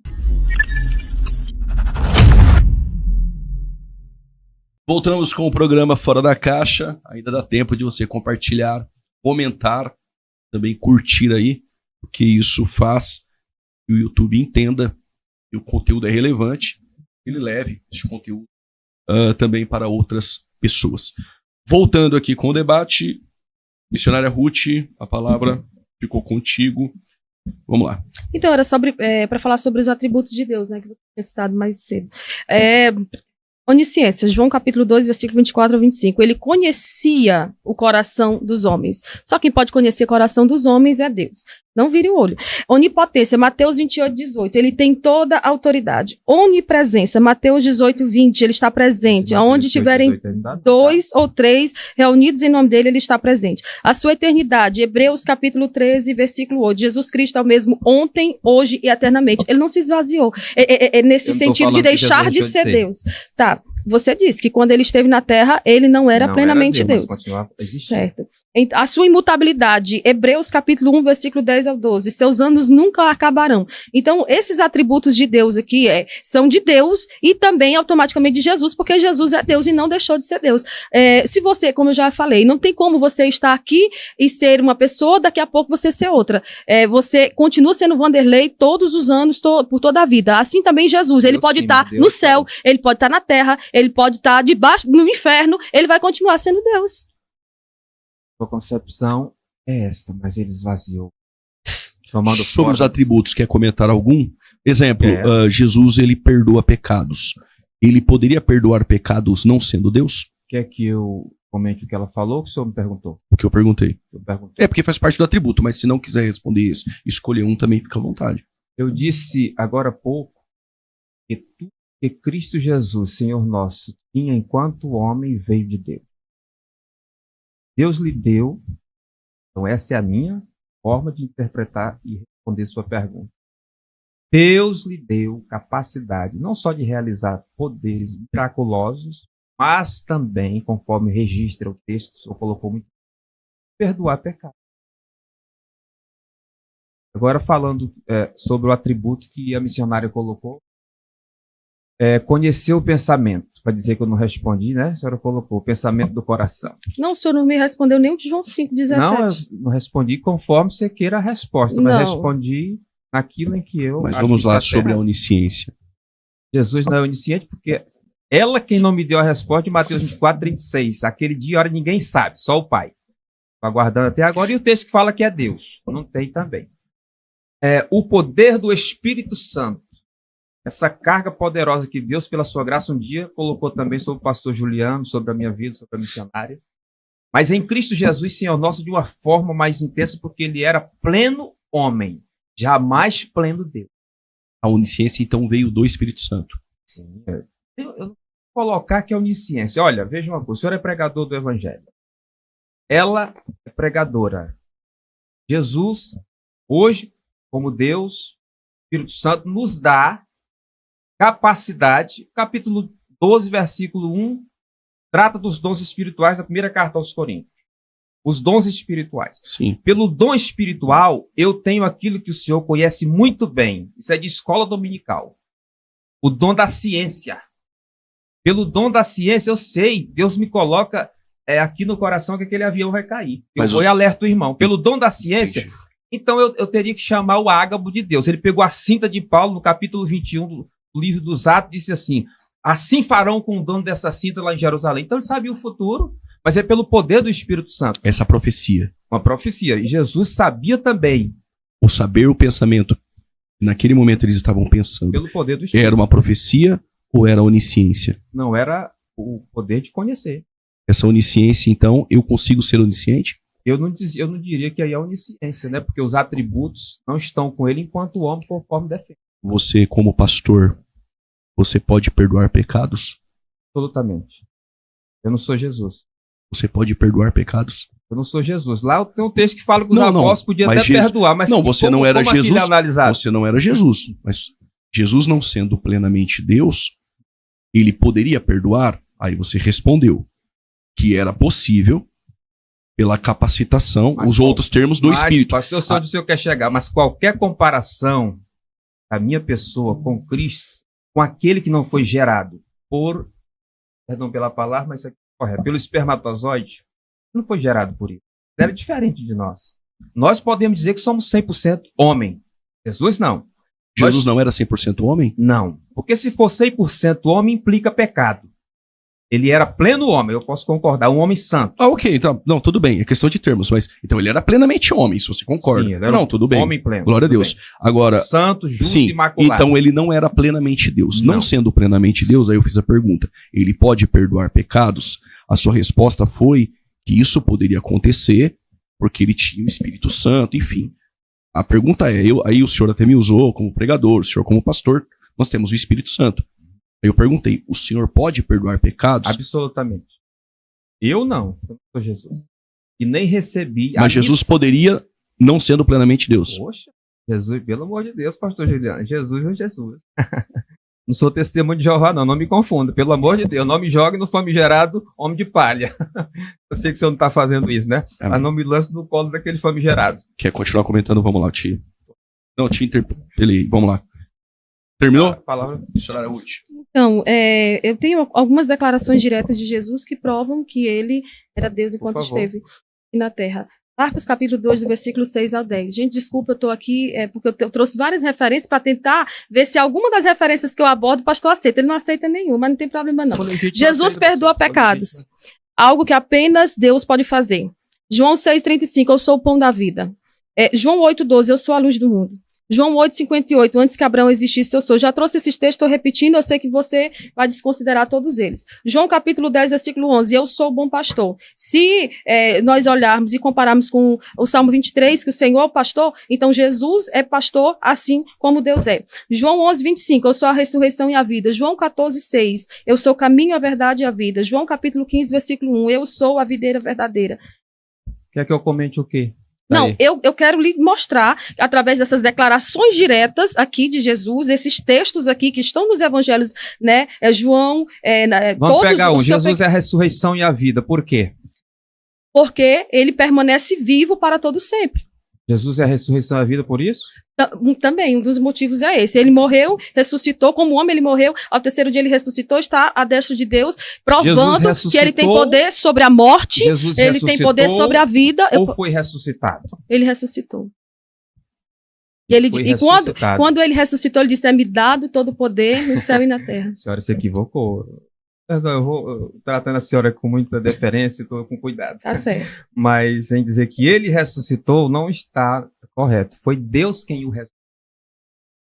Voltamos com o programa Fora da Caixa. Ainda dá tempo de você compartilhar, comentar, também curtir aí, porque isso faz que o YouTube entenda que o conteúdo é relevante, ele leve esse conteúdo também para outras pessoas. Voltando aqui com o debate, missionária Ruth, a palavra ficou contigo. Vamos lá. Então, era para falar sobre os atributos de Deus, né, que você tinha citado mais cedo. Onisciência, João capítulo 2, versículo 24 a 25. Ele conhecia o coração dos homens. Só quem pode conhecer o coração dos homens é Deus. Não vire o olho. Onipotência, Mateus 28, 18. Ele tem toda a autoridade. Onipresença, Mateus 18, 20. Ele está presente. Aonde tiverem 2 ou 3 reunidos em nome dele, ele está presente. A sua eternidade, Hebreus capítulo 13, versículo 8. Jesus Cristo é o mesmo ontem, hoje e eternamente. Ele não se esvaziou. Nesse sentido de deixar de ser Deus. Tá. Você disse que quando ele esteve na Terra, ele não era plenamente Deus. Mas continuava existindo. Certo. A sua imutabilidade, Hebreus capítulo 1, versículo 10 ao 12, seus anos nunca acabarão. Então, esses atributos de Deus aqui são de Deus e também automaticamente de Jesus, porque Jesus é Deus e não deixou de ser Deus. Se você, como eu já falei, não tem como você estar aqui e ser uma pessoa, daqui a pouco você ser outra. Você continua sendo Vanderlei todos os anos, por toda a vida. Assim também Jesus, ele pode estar no céu, ele pode estar na terra, ele pode estar debaixo, no inferno, ele vai continuar sendo Deus. Sua concepção é esta, mas ele esvaziou. Sobre os atributos, quer comentar algum? Exemplo, Jesus, ele perdoa pecados. Ele poderia perdoar pecados não sendo Deus? Quer que eu comente o que ela falou ou que o senhor me perguntou? O que eu perguntei. Porque faz parte do atributo, mas se não quiser responder isso, escolher um também fica à vontade. Eu disse agora há pouco que tudo que Cristo Jesus, Senhor nosso, tinha enquanto homem veio de Deus. Deus lhe deu, então essa é a minha forma de interpretar e responder sua pergunta. Deus lhe deu capacidade não só de realizar poderes miraculosos, mas também, conforme registra o texto, o senhor colocou muito, perdoar pecado. Agora falando sobre o atributo que a missionária colocou, conhecer o pensamento, para dizer que eu não respondi, né? A senhora colocou o pensamento do coração. Não, o senhor não me respondeu nem o de João 5,17. Não, eu não respondi conforme você queira a resposta, mas respondi naquilo em que eu... Mas vamos lá sobre a onisciência. Jesus não é onisciente porque ela quem não me deu a resposta de Mateus 24, 36. Aquele dia e hora ninguém sabe, só o Pai. Estou aguardando até agora. E o texto que fala que é Deus. Não tem também. O poder do Espírito Santo. Essa carga poderosa que Deus, pela sua graça, um dia colocou também sobre o pastor Juliano, sobre a minha vida, sobre a missionária. Mas em Cristo Jesus, Senhor nosso, de uma forma mais intensa, porque ele era pleno homem, jamais pleno Deus. A onisciência, então, veio do Espírito Santo. Sim. Eu não vou colocar que é onisciência. Olha, veja uma coisa, o senhor é pregador do Evangelho. Ela é pregadora. Jesus, hoje, como Deus, o Espírito Santo nos dá capacidade. Capítulo 12, versículo 1, trata dos dons espirituais da primeira carta aos Coríntios. Os dons espirituais. Sim. Pelo dom espiritual, eu tenho aquilo que o senhor conhece muito bem. Isso é de escola dominical. O dom da ciência. Pelo dom da ciência, eu sei, Deus me coloca é aqui no coração que aquele avião vai cair. Mas eu vou e alerto o irmão. Pelo dom da ciência, Entendi. então eu teria que chamar o ágabo de Deus. Ele pegou a cinta de Paulo no capítulo 21 do livro dos Atos e disse assim, assim farão com o dono dessa cinta lá em Jerusalém. Então ele sabia o futuro, mas é pelo poder do Espírito Santo. Essa profecia. Uma profecia. E Jesus sabia também, O saber, o pensamento. Naquele momento eles estavam pensando. pelo poder do Espírito. Era uma profecia ou era onisciência? Não era o poder de conhecer. Essa onisciência, então, eu consigo ser onisciente? Eu não diria que aí é onisciência, né? Porque os atributos não estão com ele enquanto o homem conforme defende. Você, como pastor, você pode perdoar pecados? Absolutamente. Eu não sou Jesus. Você pode perdoar pecados? Eu não sou Jesus. Lá tem um texto que fala que os Não, não, apóstolos podiam mas até Jesus- perdoar, mas não, você não era como aquilo Jesus. é analisado? Você não era Jesus. Mas Jesus não sendo plenamente Deus, ele poderia perdoar? Aí você respondeu que era possível pela capacitação, Mas os qual- outros termos do Mas, Espírito. pastor, eu sei onde o senhor quer chegar, mas qualquer comparação da minha pessoa com Cristo, com aquele que não foi gerado por, perdão pela palavra, mas isso aqui é correto, pelo espermatozoide, não foi gerado por isso. Ele era diferente de nós. Nós podemos dizer que somos 100% homem. Jesus não. Jesus não era 100% homem? Não. Porque se for 100% homem, implica pecado. Ele era pleno homem, eu posso concordar, um homem santo. Ah, ok, então, não, tudo bem, é questão de termos, mas então ele era plenamente homem, se você concorda. Sim, ele era Não, tudo bem. Homem pleno. Glória a tudo Deus. bem. Agora, Santo, justo sim, e imaculado. então ele não era plenamente Deus. Não Não. sendo plenamente Deus, aí eu fiz a pergunta, ele pode perdoar pecados? A sua resposta foi que isso poderia acontecer porque ele tinha o Espírito Santo, enfim. A pergunta é, aí o senhor até me usou como pregador, o senhor como pastor, nós temos o Espírito Santo. Aí eu perguntei, o senhor pode perdoar pecados? Absolutamente. Eu não sou Jesus. E nem recebi. Mas Jesus poderia, não sendo plenamente Deus. Poxa, Jesus, pelo amor de Deus, pastor Juliano. Jesus é Jesus. Não sou testemunho de Jeová, não me confunda. Pelo amor de Deus, não me jogue no famigerado homem de palha. Eu sei que o senhor não está fazendo isso, né? Amém. Mas não me lance no colo daquele famigerado. Quer continuar comentando? Vamos lá, te... Não, te interpelei. Vamos lá. Terminou? A palavra. Missionária Ruth. Então, eu tenho algumas declarações diretas de Jesus que provam que ele era Deus enquanto favor. esteve aqui na Terra. Marcos capítulo 2, do versículo 6 ao 10. Gente, desculpa, eu estou aqui porque eu trouxe várias referências para tentar ver se alguma das referências que eu abordo o pastor aceita. Ele não aceita nenhuma, mas não tem problema não. Jesus perdoa pecados. Algo que apenas Deus pode fazer. João 6,35, eu sou o pão da vida. João 8,12, eu sou a luz do mundo. João 8,58, antes que Abraão existisse, eu sou. Já trouxe esses textos, estou repetindo, eu sei que você vai desconsiderar todos eles. João capítulo 10, versículo 11, eu sou o bom pastor. Se nós olharmos e compararmos com o Salmo 23, que o Senhor é o pastor, então Jesus é pastor assim como Deus é. João 11, 25, eu sou a ressurreição e a vida. João 14, 6, eu sou o caminho, a verdade e a vida. João capítulo 15, versículo 1, eu sou a videira verdadeira. Quer que eu comente o quê? Não, Daí. eu quero lhe mostrar, através dessas declarações diretas aqui de Jesus, esses textos aqui que estão nos evangelhos, né? João, Vamos todos pegar um. os que eu Jesus é a ressurreição e a vida. Por quê? porque ele permanece vivo para todo sempre. Jesus é a ressurreição e a vida por isso? Também, um dos motivos é esse. Ele morreu, ressuscitou, como homem ele morreu, ao terceiro dia ele ressuscitou, está à destra de Deus, provando que ele tem poder sobre a morte, Jesus ele tem poder sobre a vida. Ou foi ressuscitado? Ele ressuscitou. E quando ele ressuscitou, ele disse, é-me dado todo o poder no céu e na terra. A senhora se equivocou. Perdão, eu vou tratando a senhora com muita deferência e estou com cuidado. Tá certo. Mas em dizer que ele ressuscitou não está correto. Foi Deus quem o ressuscitou.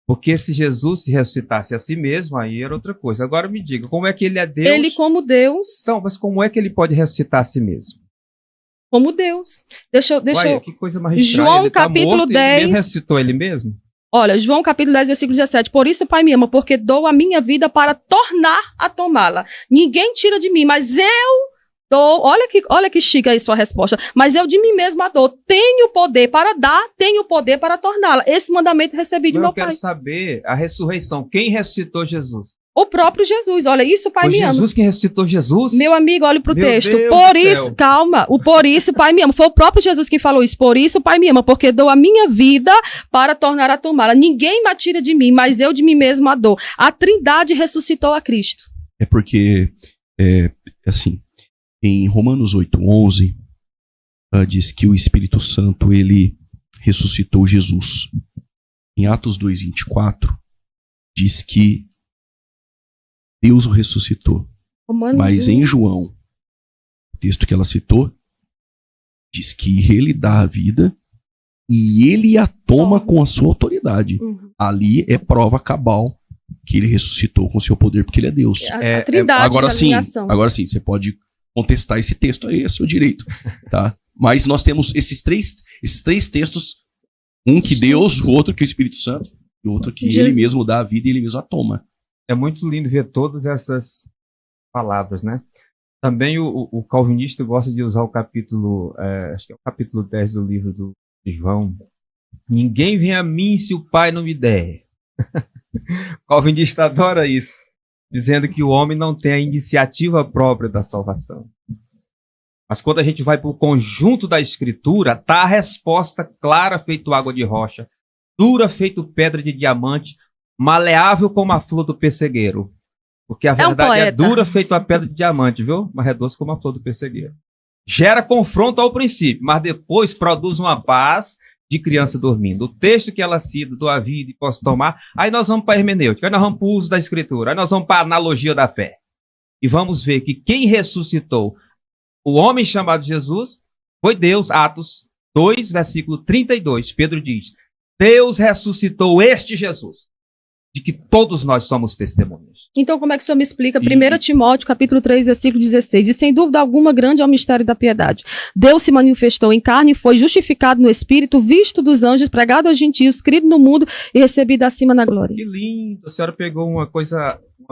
Porque se Jesus se ressuscitasse a si mesmo, aí era outra coisa. Agora me diga, como é que ele é Deus? Ele como Deus. Não, mas como é que ele pode ressuscitar a si mesmo? Como Deus. Deixa eu... Que coisa mais estranha. João Ele tá capítulo morto, 10. Ele mesmo ressuscitou ele mesmo? Olha, João capítulo 10, versículo 17. Por isso, Pai, me ama, porque dou a minha vida para tornar a tomá-la. Ninguém tira de mim, mas eu dou. Olha que chique aí sua resposta. Mas eu de mim mesmo a dou. Tenho poder para dar, tenho poder para torná-la. Esse mandamento recebi de meu Pai. Eu quero saber a ressurreição. Quem ressuscitou Jesus? O próprio Jesus. Olha, isso, Pai, me ama. Foi Jesus quem ressuscitou Jesus? Meu amigo, olhe pro texto. Deus Por do isso, céu. calma. Por isso, Pai, me ama. Foi o próprio Jesus que falou isso. Por isso, Pai, me ama, porque dou a minha vida para tornar a tomá-la. Ninguém me tira de mim, mas eu de mim mesmo a dou. A Trindade ressuscitou a Cristo. É porque, assim, Em Romanos 8:11, diz que o Espírito Santo, ele ressuscitou Jesus. Em Atos 2:24, diz que Deus o ressuscitou. Mas em João, o texto que ela citou, diz que ele dá a vida e ele a toma com a sua autoridade. Ali é prova cabal que ele ressuscitou com o seu poder, porque ele é Deus. A trindade agora da sim, ligação. agora sim, você pode contestar esse texto aí, é seu direito, tá? Mas nós temos esses três textos, um que Deus, o outro que o Espírito Santo, e o outro que Jesus. ele mesmo dá a vida e ele mesmo a toma. É muito lindo ver todas essas palavras, né? Também o calvinista gosta de usar o capítulo, acho que é o capítulo 10 do livro de João. Ninguém vem a mim se o Pai não me der. O calvinista adora isso, dizendo que o homem não tem a iniciativa própria da salvação. Mas quando a gente vai para o conjunto da Escritura, está a resposta clara feito água de rocha, dura feito pedra de diamante, maleável como a flor do pessegueiro. Porque a verdade é dura feito a pedra de diamante, viu? Mas é doce como a flor do pessegueiro. Gera confronto ao princípio, mas depois produz uma paz de criança dormindo. O texto que ela cita, do a vida e posso tomar, aí nós vamos para a hermenêutica, aí nós vamos para o uso da Escritura, aí nós vamos para a analogia da fé. E vamos ver que quem ressuscitou o homem chamado Jesus foi Deus. Atos 2, versículo 32, Pedro diz: Deus ressuscitou este Jesus, de que todos nós somos testemunhas. Então, como é que o senhor me explica? 1 Timóteo, capítulo 3, versículo 16. E sem dúvida alguma, grande é o mistério da piedade. Deus se manifestou em carne e foi justificado no Espírito, visto dos anjos, pregado aos gentios, crido no mundo e recebido acima na glória. Que lindo! A senhora pegou uma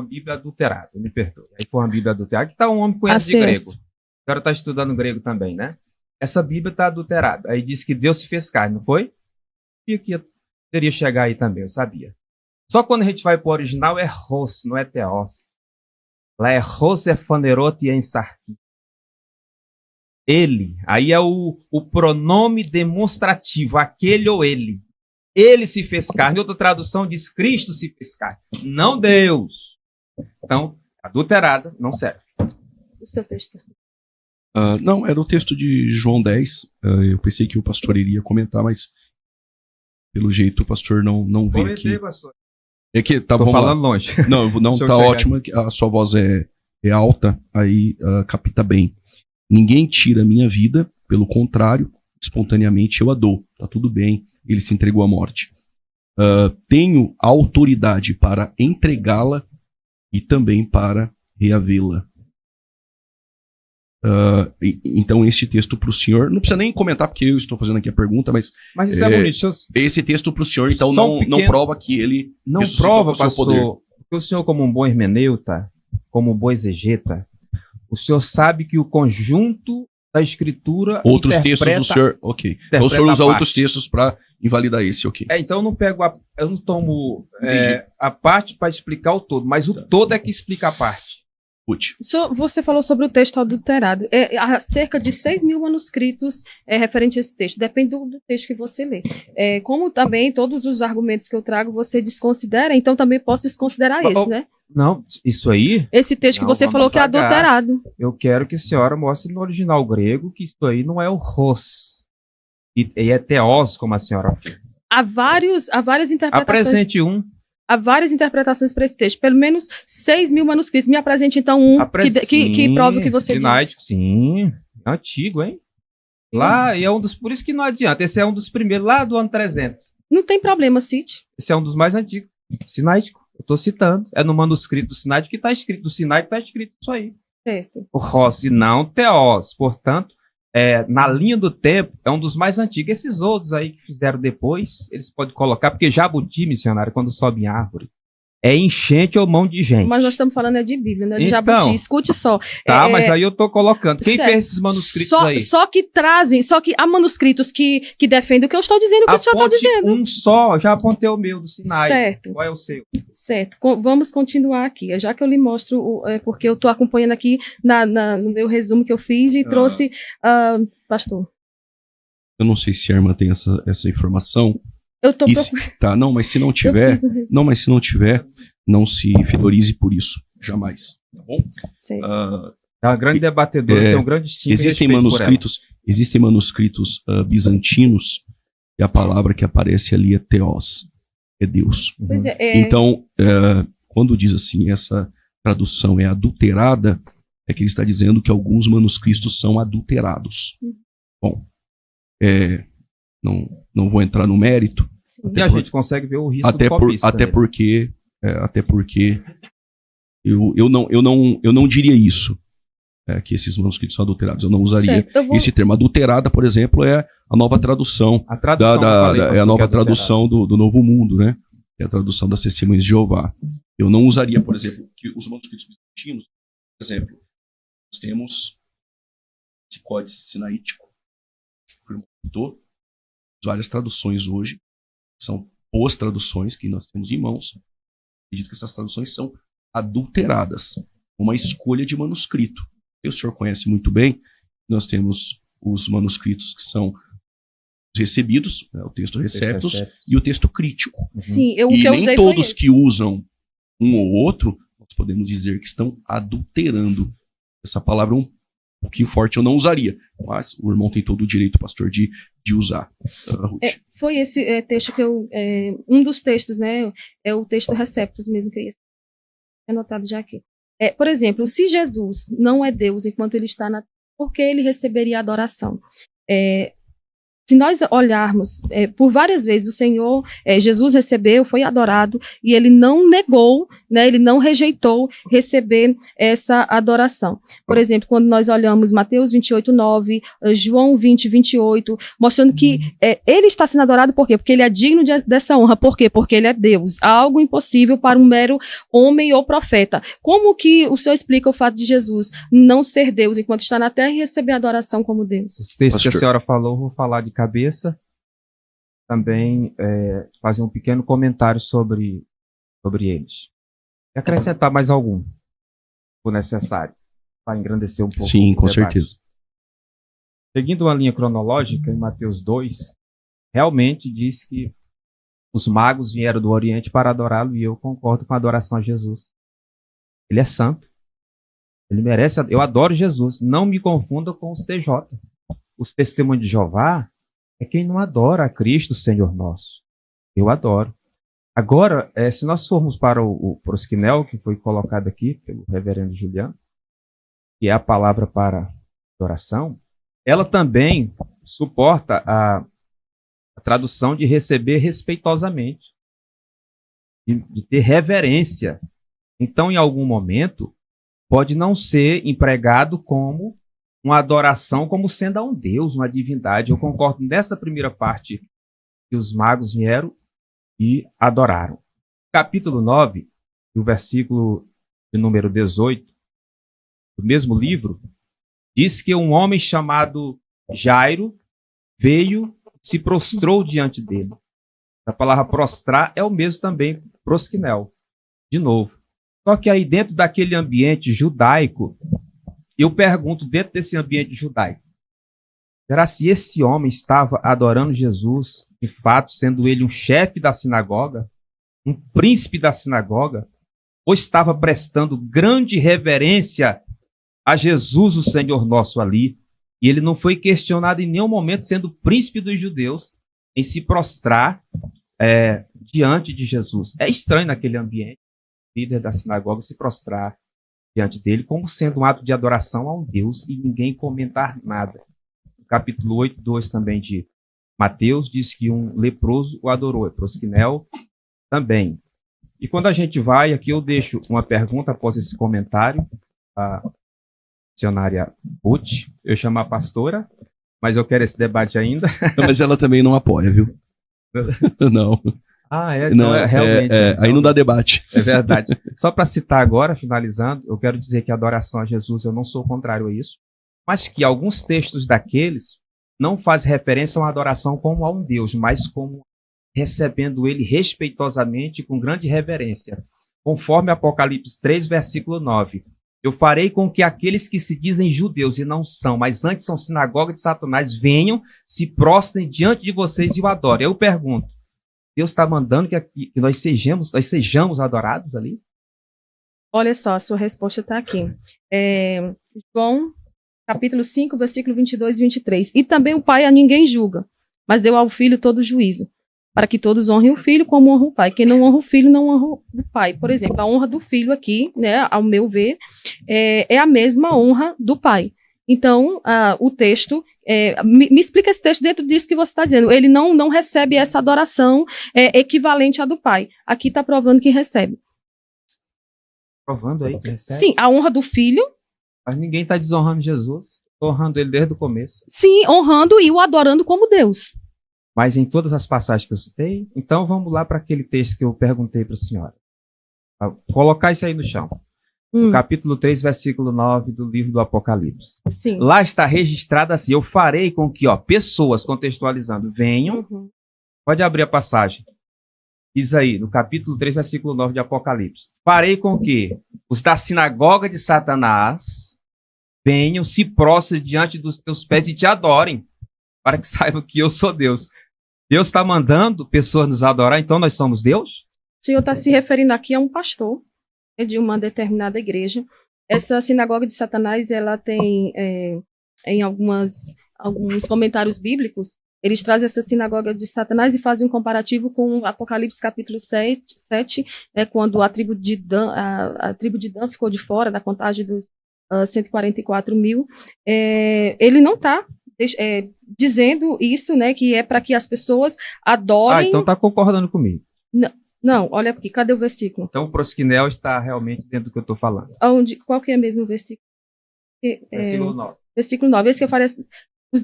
Bíblia adulterada, me perdoe. Aí foi uma Bíblia adulterada, que está um homem conhece de grego. A senhora está estudando grego também, né? Essa Bíblia está adulterada. Aí diz que Deus se fez carne, não foi? E que teria chegar aí também, eu sabia. Só quando a gente vai para o original é ros, não é teos. Lá é ros é fanerote e ensarqui. Ele, aí é o pronome demonstrativo, aquele ou ele. Ele se fez carne. Outra tradução diz Cristo se fez carne, não Deus. Então, adulterada não serve. O seu texto. Não, era o texto de João 10. Eu pensei que o pastor iria comentar, mas pelo jeito o pastor não veio aqui. Pastor. É que tá, tô falando lá. longe. Não tá ótimo, a sua voz é alta, aí capta bem. Ninguém tira a minha vida, pelo contrário, espontaneamente eu a dou. Tá tudo bem, ele se entregou à morte. Tenho autoridade para entregá-la e também para reavê-la. Então esse texto para o senhor, não precisa nem comentar porque eu estou fazendo aqui a pergunta, mas isso é bonito. Esse texto para o senhor então não prova que ele não prova, pastor, porque o senhor, como um bom hermeneuta, como um bom exegeta, o senhor sabe que o conjunto da Escritura outros textos do senhor, ok, então o senhor usa outros textos para invalidar esse, ok. Então eu não tomo a parte para explicar o todo, mas o todo é que explica a parte. Você falou sobre o texto adulterado. Há cerca de 6.000 manuscritos referente a esse texto. Depende do texto que você lê. Como também todos os argumentos que eu trago você desconsidera, então também posso desconsiderar esse, né? Não, isso aí... Esse texto que você falou que é adulterado. Eu quero que a senhora mostre no original grego que isso aí não é o ros. E é teos, como a senhora fala. Há várias interpretações. Apresente um. Há várias interpretações para esse texto. Pelo menos 6.000 manuscritos. Me apresente, então, um que prove o que você diz. Sim, é antigo, hein? Lá, e é por isso que não adianta. Esse é um dos primeiros, lá do ano 300. Não tem problema, cite. Esse é um dos mais antigos. Sináitico, eu estou citando. É no manuscrito do Sináitico que está escrito. Do Sináitico está escrito isso aí. Certo. O Ros e não Teos. Portanto, na linha do tempo, é um dos mais antigos. Esses outros aí que fizeram depois, eles podem colocar, porque jabuti, missionário, quando sobe em árvore, é enchente ou mão de gente. Mas nós estamos falando de Bíblia, né? De então, jabuti. Escute só. Tá, mas aí eu tô colocando. Quem fez esses manuscritos aí? Só que há manuscritos que defendem o que eu estou dizendo, o que o senhor está dizendo. Um só, já apontei o meu do Sinai. Certo. Qual é o seu? Certo. Vamos continuar aqui. Já que eu lhe mostro, porque eu estou acompanhando aqui no meu resumo que eu fiz e trouxe, pastor. Eu não sei se a irmã tem essa informação. Eu tô procurando. Tá, mas se não tiver, não se fidorize por isso, jamais, tá bom? É uma grande debatedora, tem um grande estima Existem manuscritos bizantinos e a palavra que aparece ali é Theos, é Deus. Pois Então, quando diz assim, essa tradução é adulterada, é que ele está dizendo que alguns manuscritos são adulterados. Bom, não vou entrar no mérito. E a gente consegue ver o risco do copista. Até porque eu não diria isso, que esses manuscritos são adulterados. Eu não usaria esse termo. Adulterada, por exemplo, é a nova tradução. A tradução é a nova tradução do Novo Mundo, né? É a tradução das Testemunhas de Jeová. Eu não usaria, por exemplo, que os manuscritos bizantinos, por exemplo, nós temos esse códice sinaítico, que o irmão citou, várias traduções hoje, são boas traduções que nós temos em mãos. Acredito que essas traduções são adulteradas, uma escolha de manuscrito. O senhor conhece muito bem, nós temos os manuscritos que são recebidos, o texto receptus e o texto crítico. Sim, e nem todos que usam um ou outro, nós podemos dizer que estão adulterando. Essa palavra é um pouquinho forte, eu não usaria, mas o irmão tem todo o direito, pastor, de usar. Foi esse texto que um dos textos, né, é o texto receptus mesmo, que eu ia anotado já aqui. Por exemplo, se Jesus não é Deus enquanto ele está na terra, por que ele receberia adoração? Se nós olharmos, por várias vezes o Senhor, Jesus recebeu, foi adorado, e ele não negou, né, ele não rejeitou receber essa adoração. Por exemplo, quando nós olhamos Mateus 28:9, João 20:28, mostrando que ele está sendo adorado por quê? Porque ele é digno dessa honra. Por quê? Porque ele é Deus. Algo impossível para um mero homem ou profeta. Como que o Senhor explica o fato de Jesus não ser Deus enquanto está na terra e receber adoração como Deus? Os textos que a senhora falou, vou falar de cabeça, também fazer um pequeno comentário sobre eles. E acrescentar mais algum, se for necessário, para engrandecer um pouco. Sim, com certeza. Seguindo uma linha cronológica, em Mateus 2, realmente diz que os magos vieram do Oriente para adorá-lo, e eu concordo com a adoração a Jesus. Ele é santo. Ele merece. Eu adoro Jesus. Não me confunda com os TJ. Os testemunhos de Jeová é quem não adora a Cristo, Senhor nosso. Eu adoro. Agora, se nós formos para o prosquinel, que foi colocado aqui pelo reverendo Juliano, que é a palavra para adoração, ela também suporta a tradução de receber respeitosamente, de ter reverência. Então, em algum momento, pode não ser empregado como uma adoração, como sendo a um Deus, uma divindade. Eu concordo nessa primeira parte que os magos vieram e adoraram. Capítulo 9, o versículo de número 18, do mesmo livro, diz que um homem chamado Jairo veio e se prostrou diante dele. A palavra prostrar é o mesmo também, prosquinel, de novo. Só que aí dentro daquele ambiente judaico, eu pergunto, dentro desse ambiente judaico, será se esse homem estava adorando Jesus, de fato, sendo ele um chefe da sinagoga, um príncipe da sinagoga, ou estava prestando grande reverência a Jesus, o Senhor nosso ali, e ele não foi questionado em nenhum momento, sendo príncipe dos judeus, em se prostrar diante de Jesus. É estranho naquele ambiente, o líder da sinagoga se prostrar diante dele, como sendo um ato de adoração a um Deus, e ninguém comentar nada. No capítulo 8:2 também de Mateus, diz que um leproso o adorou, prosquinel também. E quando a gente vai, aqui eu deixo uma pergunta após esse comentário, a missionária Ruth, eu chamo a pastora, mas eu quero esse debate ainda. Mas ela também não apoia, viu? Não. Não, realmente. Aí não dá debate. É verdade. Só para citar agora, finalizando, eu quero dizer que a adoração a Jesus, eu não sou contrário a isso, mas que alguns textos daqueles não fazem referência a uma adoração como a um Deus, mas como recebendo ele respeitosamente, com grande reverência. Conforme Apocalipse 3, versículo 9. Eu farei com que aqueles que se dizem judeus e não são, mas antes são sinagoga de Satanás, venham, se prostrem diante de vocês e o adorem. Eu pergunto, Deus está mandando que nós sejamos adorados ali? Olha só, a sua resposta está aqui. João, capítulo 5, versículo 22 e 23. E também o pai a ninguém julga, mas deu ao filho todo o juízo, para que todos honrem o filho como honra o pai. Quem não honra o filho, não honra o pai. Por exemplo, a honra do filho aqui, né, ao meu ver, é a mesma honra do pai. Então, o texto, me explica esse texto dentro disso que você está dizendo. Ele não recebe essa adoração equivalente à do pai. Aqui está provando que recebe. Provando aí que recebe? Sim, a honra do filho. Mas ninguém está desonrando Jesus. Estou honrando ele desde o começo. Sim, honrando e o adorando como Deus. Mas em todas as passagens que eu citei, então vamos lá para aquele texto que eu perguntei para a senhora. Colocar isso aí no chão. No capítulo 3, versículo 9 do livro do Apocalipse. Sim. Lá está registrado assim: eu farei com que pessoas, contextualizando, venham. Pode abrir a passagem. Diz aí, no capítulo 3, versículo 9 de Apocalipse. Farei com que os da sinagoga de Satanás venham, se prostrem diante dos teus pés e te adorem, para que saibam que eu sou Deus. Deus está mandando pessoas nos adorar, então nós somos Deus? O Senhor está se referindo aqui a um pastor de uma determinada igreja. Essa sinagoga de Satanás, ela tem, em alguns comentários bíblicos, eles trazem essa sinagoga de Satanás e fazem um comparativo com Apocalipse capítulo 7, quando a tribo de Dan ficou de fora da contagem dos 144 mil. Ele não está dizendo isso, né, que é para que as pessoas adorem... então está concordando comigo. Não, olha aqui, cadê o versículo? Então o prosquinel está realmente dentro do que eu estou falando. Qual que é mesmo o versículo? Versículo 9. Versículo 9, esse que eu falei,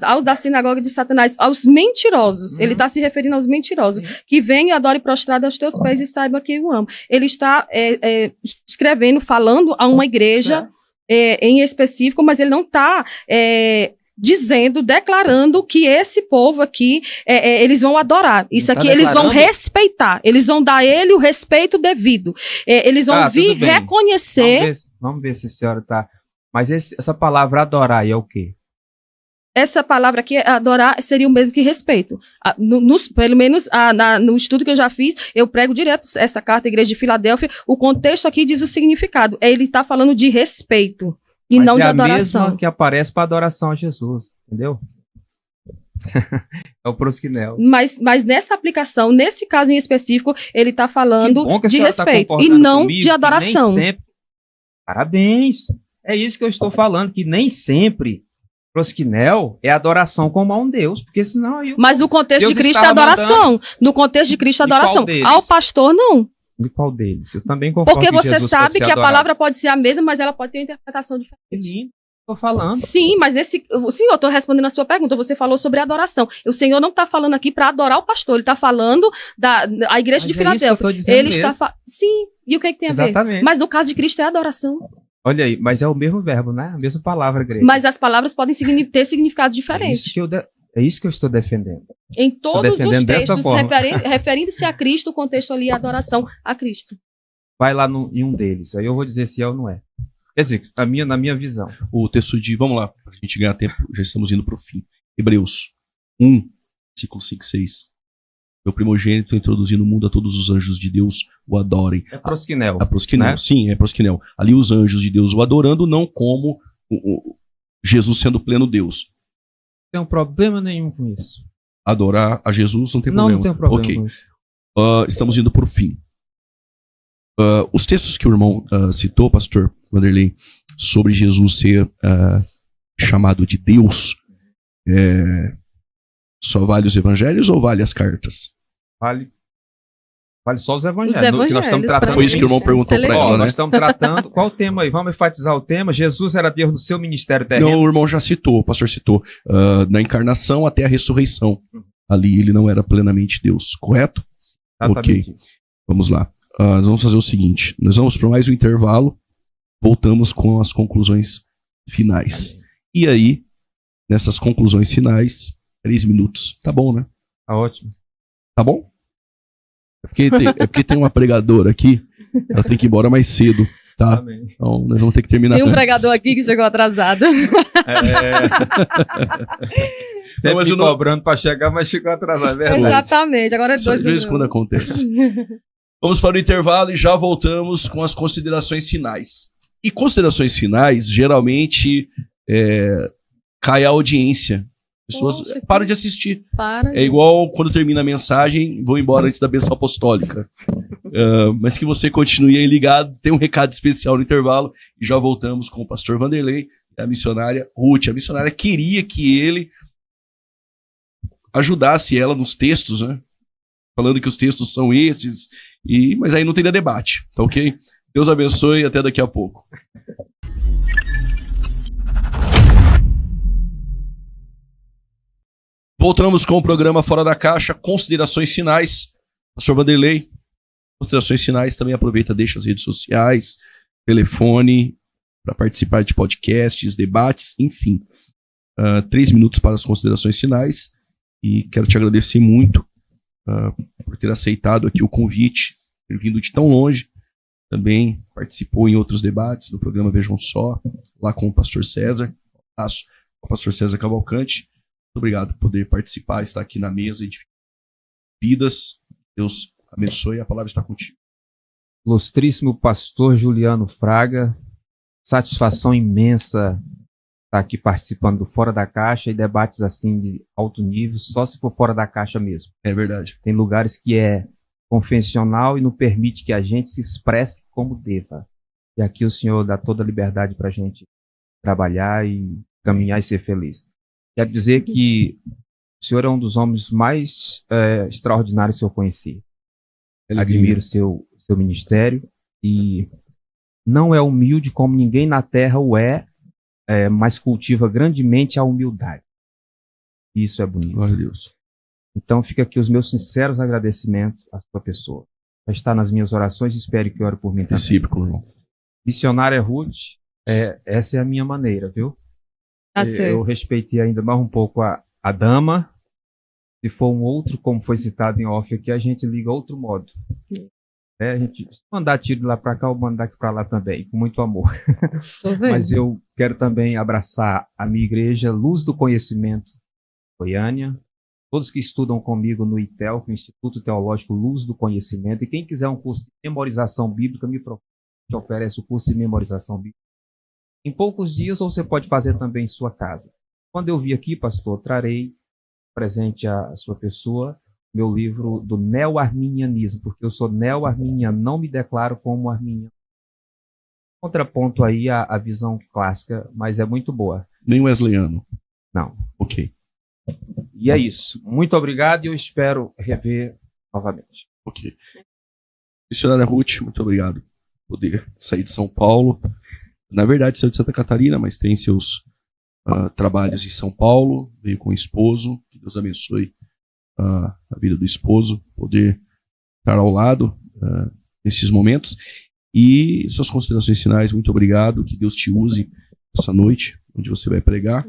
aos da sinagoga de Satanás, aos mentirosos. Ele está se referindo aos mentirosos, que venham e adorem prostrado aos teus pés e saibam que eu amo. Ele está escrevendo, falando a uma igreja em específico, mas ele não está... dizendo, declarando que esse povo aqui, eles vão adorar. Isso aqui, eles vão respeitar. Eles vão dar a ele o respeito devido. Eles vão vir reconhecer... Vamos ver se a senhora está... Mas essa palavra adorar é o quê? Essa palavra aqui, adorar, seria o mesmo que respeito. Pelo menos no estudo que eu já fiz, eu prego direto essa carta à Igreja de Filadélfia. O contexto aqui diz o significado. Ele está falando de respeito. E mas não de a adoração. Mesma que aparece para adoração a Jesus, entendeu? É o prosquinel. Mas nessa aplicação, nesse caso em específico, ele está falando de respeito tá e não comigo, de adoração. Parabéns! É isso que eu estou falando, que nem sempre prosquinel é adoração como a um Deus, porque senão... Mas no contexto de Cristo é adoração. No contexto de Cristo é adoração. Ao pastor, não. De qual deles? Eu também concordo. Porque você sabe que a palavra pode ser a mesma, mas ela pode ter uma interpretação diferente. Que lindo, estou falando. Sim, mas sim, eu estou respondendo a sua pergunta. Você falou sobre adoração. O Senhor não está falando aqui para adorar o pastor. Ele está falando da igreja de Filadélfia. Ele está sim. E o que tem a ver? Mas no caso de Cristo é adoração. Olha aí, mas é o mesmo verbo, né? A mesma palavra grega. Mas as palavras podem ter significados diferentes. É isso que eu estou defendendo. Em todos os textos, referindo-se a Cristo, o contexto ali é adoração a Cristo. Vai lá em um deles, aí eu vou dizer se é ou não é. Quer dizer, na minha visão. O texto de, vamos lá, para a gente ganhar tempo, já estamos indo para o fim. Hebreus 1, versículo 5 e 6. Meu primogênito introduzi no mundo a todos os anjos de Deus o adorem. É prosquinel. A prosquinel, né? Sim, é prosquinel. Ali os anjos de Deus o adorando, não como Jesus sendo pleno Deus. Não tem problema nenhum com isso. Adorar a Jesus não tem problema. Não tem problema com isso. Estamos indo para o fim. Os textos que o irmão citou, pastor Vanderlei, sobre Jesus ser chamado de Deus, só vale os evangelhos ou vale as cartas? Vale só os evangelhos. Os evangelhos que nós estamos tratando. Foi isso que o irmão perguntou para ela, né? Nós estamos tratando. Qual o tema aí? Vamos enfatizar o tema. Jesus era Deus no seu ministério terreno. Não, o irmão já citou, o pastor citou. Na encarnação até a ressurreição. Ali ele não era plenamente Deus, correto? Ok. Vamos lá. Nós vamos fazer o seguinte. Nós vamos para mais um intervalo. Voltamos com as conclusões finais. Amém. E aí, nessas conclusões finais, 3 minutos. Tá bom, né? Tá ótimo. Tá bom? É porque tem uma pregadora aqui. Ela tem que ir embora mais cedo, tá? Amém. Então, nós vamos ter que terminar Tem um antes. pregador aqui que chegou atrasado. Sempre mas cobrando para chegar, mas chegou atrasado. Exatamente. Agora é 2 minutos. Isso quando acontece. Vamos para o intervalo e já voltamos com as considerações finais. E considerações finais, geralmente, cai a audiência. Pessoas param de assistir. É igual quando termina a mensagem, vou embora antes da bênção apostólica. Mas que você continue aí ligado, tem um recado especial no intervalo e já voltamos com o pastor Vanderlei e a missionária Ruth. A missionária queria que ele ajudasse ela nos textos, né? Falando que os textos são esses, mas aí não teria debate, tá ok? Deus abençoe e até daqui a pouco. Voltamos com o programa Fora da Caixa, considerações finais. Pastor Vanderlei, considerações finais, também aproveita, deixa as redes sociais, telefone, para participar de podcasts, debates, enfim. 3 minutos para as considerações finais. E quero te agradecer muito por ter aceitado aqui o convite, ter vindo de tão longe. Também participou em outros debates do programa Vejam Só, lá com o pastor César, o pastor César Cavalcante. Muito obrigado por poder participar, estar aqui na mesa de vidas. Deus abençoe, a palavra está contigo. Ilustríssimo pastor Juliano Fraga, satisfação imensa estar aqui participando do Fora da Caixa e debates assim de alto nível, só se for fora da caixa mesmo. É verdade. Tem lugares que é convencional e não permite que a gente se expresse como deva. E aqui o Senhor dá toda a liberdade para a gente trabalhar e caminhar e ser feliz. Quero dizer que o senhor é um dos homens mais extraordinários que eu conheci. Admiro seu ministério e não é humilde como ninguém na terra o mas cultiva grandemente a humildade. Isso é bonito. Glória a Deus. Então fica aqui os meus sinceros agradecimentos à sua pessoa. Vai estar nas minhas orações e espero que ore por mim também. Recíproco, irmão. Missionária Ruth, essa é a minha maneira, viu? Eu respeitei ainda mais um pouco a dama. Se for um outro, como foi citado em off aqui, a gente liga outro modo. A gente mandar tiro lá para cá ou mandar aqui para lá também, com muito amor. Mas eu quero também abraçar a minha igreja Luz do Conhecimento Goiânia, todos que estudam comigo no ITEL, o Instituto Teológico Luz do Conhecimento, e quem quiser um curso de memorização bíblica, me procura, que oferece o curso de memorização bíblica em poucos dias, ou você pode fazer também em sua casa. Quando eu vir aqui, pastor, trarei presente à sua pessoa meu livro do neo-arminianismo, porque eu sou neo-arminiano, não me declaro como arminiano. Contraponto aí à visão clássica, mas é muito boa. Nem wesleyano. Não. Ok. E é isso. Muito obrigado e eu espero rever novamente. Ok. Missionária Ruth, muito obrigado por poder sair de São Paulo. Na verdade, saiu de Santa Catarina, mas tem seus trabalhos em São Paulo, veio com o esposo, que Deus abençoe a vida do esposo, poder estar ao lado nesses momentos. E suas considerações finais, muito obrigado, que Deus te use essa noite, onde você vai pregar,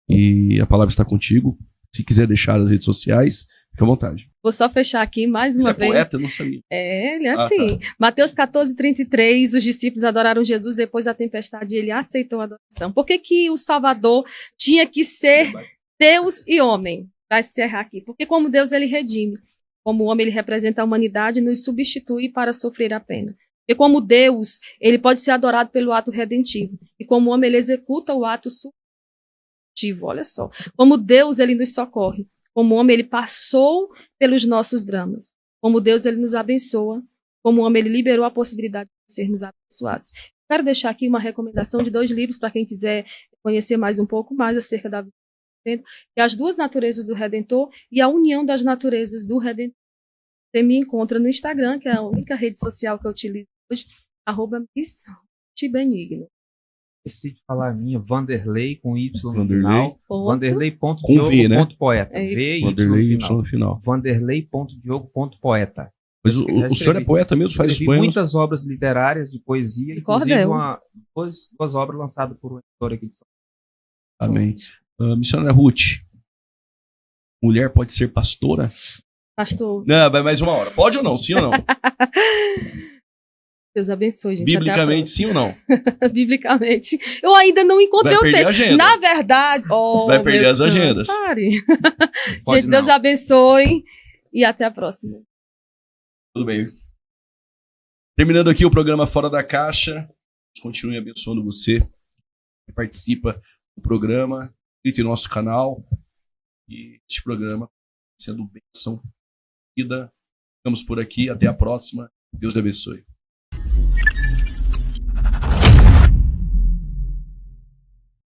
e a palavra está contigo. Se quiser deixar as redes sociais, fica à vontade. Vou só fechar aqui mais uma vez. Poeta, eu não sabia. Ele é assim. Tá. Mateus 14:33, os discípulos adoraram Jesus depois da tempestade e ele aceitou a adoração. Por que o Salvador tinha que ser Deus e homem? Para encerrar aqui. Porque como Deus, ele redime. Como homem, ele representa a humanidade e nos substitui para sofrer a pena. E como Deus, ele pode ser adorado pelo ato redentivo. E como homem, ele executa o ato substitutivo. Olha só. Como Deus, ele nos socorre. Como homem, ele passou pelos nossos dramas. Como Deus, ele nos abençoa. Como homem, ele liberou a possibilidade de sermos abençoados. Quero deixar aqui uma recomendação de 2 livros para quem quiser conhecer mais um pouco mais acerca da vida do Redentor, que é As Duas Naturezas do Redentor e A União das Naturezas do Redentor. Você me encontra no Instagram, que é a única rede social que eu utilizo hoje, @MissTibenigno. Esqueci de falar a minha, Vanderlei com Y no final. Vanderlei.diogo.poeta. Vanderlei no final. Vanderlei.diogo.poeta. Mas o senhor é poeta mesmo? Faz escrevi muitas obras literárias de poesia, inclusive duas obras lançadas por um editor aqui de São Paulo. Amém. Missionária Ruth, mulher pode ser pastora? Pastor. Não, vai mais uma hora. Pode ou não? Sim ou não? Deus abençoe, gente. Biblicamente, sim ou não? Biblicamente. Eu ainda não encontrei o texto. Na verdade... vai perder as agendas. Pare. Gente, Deus abençoe e até a próxima. Tudo bem. Terminando aqui o programa Fora da Caixa, continue abençoando você que participa do programa, inscrito em nosso canal, e este programa sendo bênção, vida. Ficamos por aqui, até a próxima. Deus te abençoe.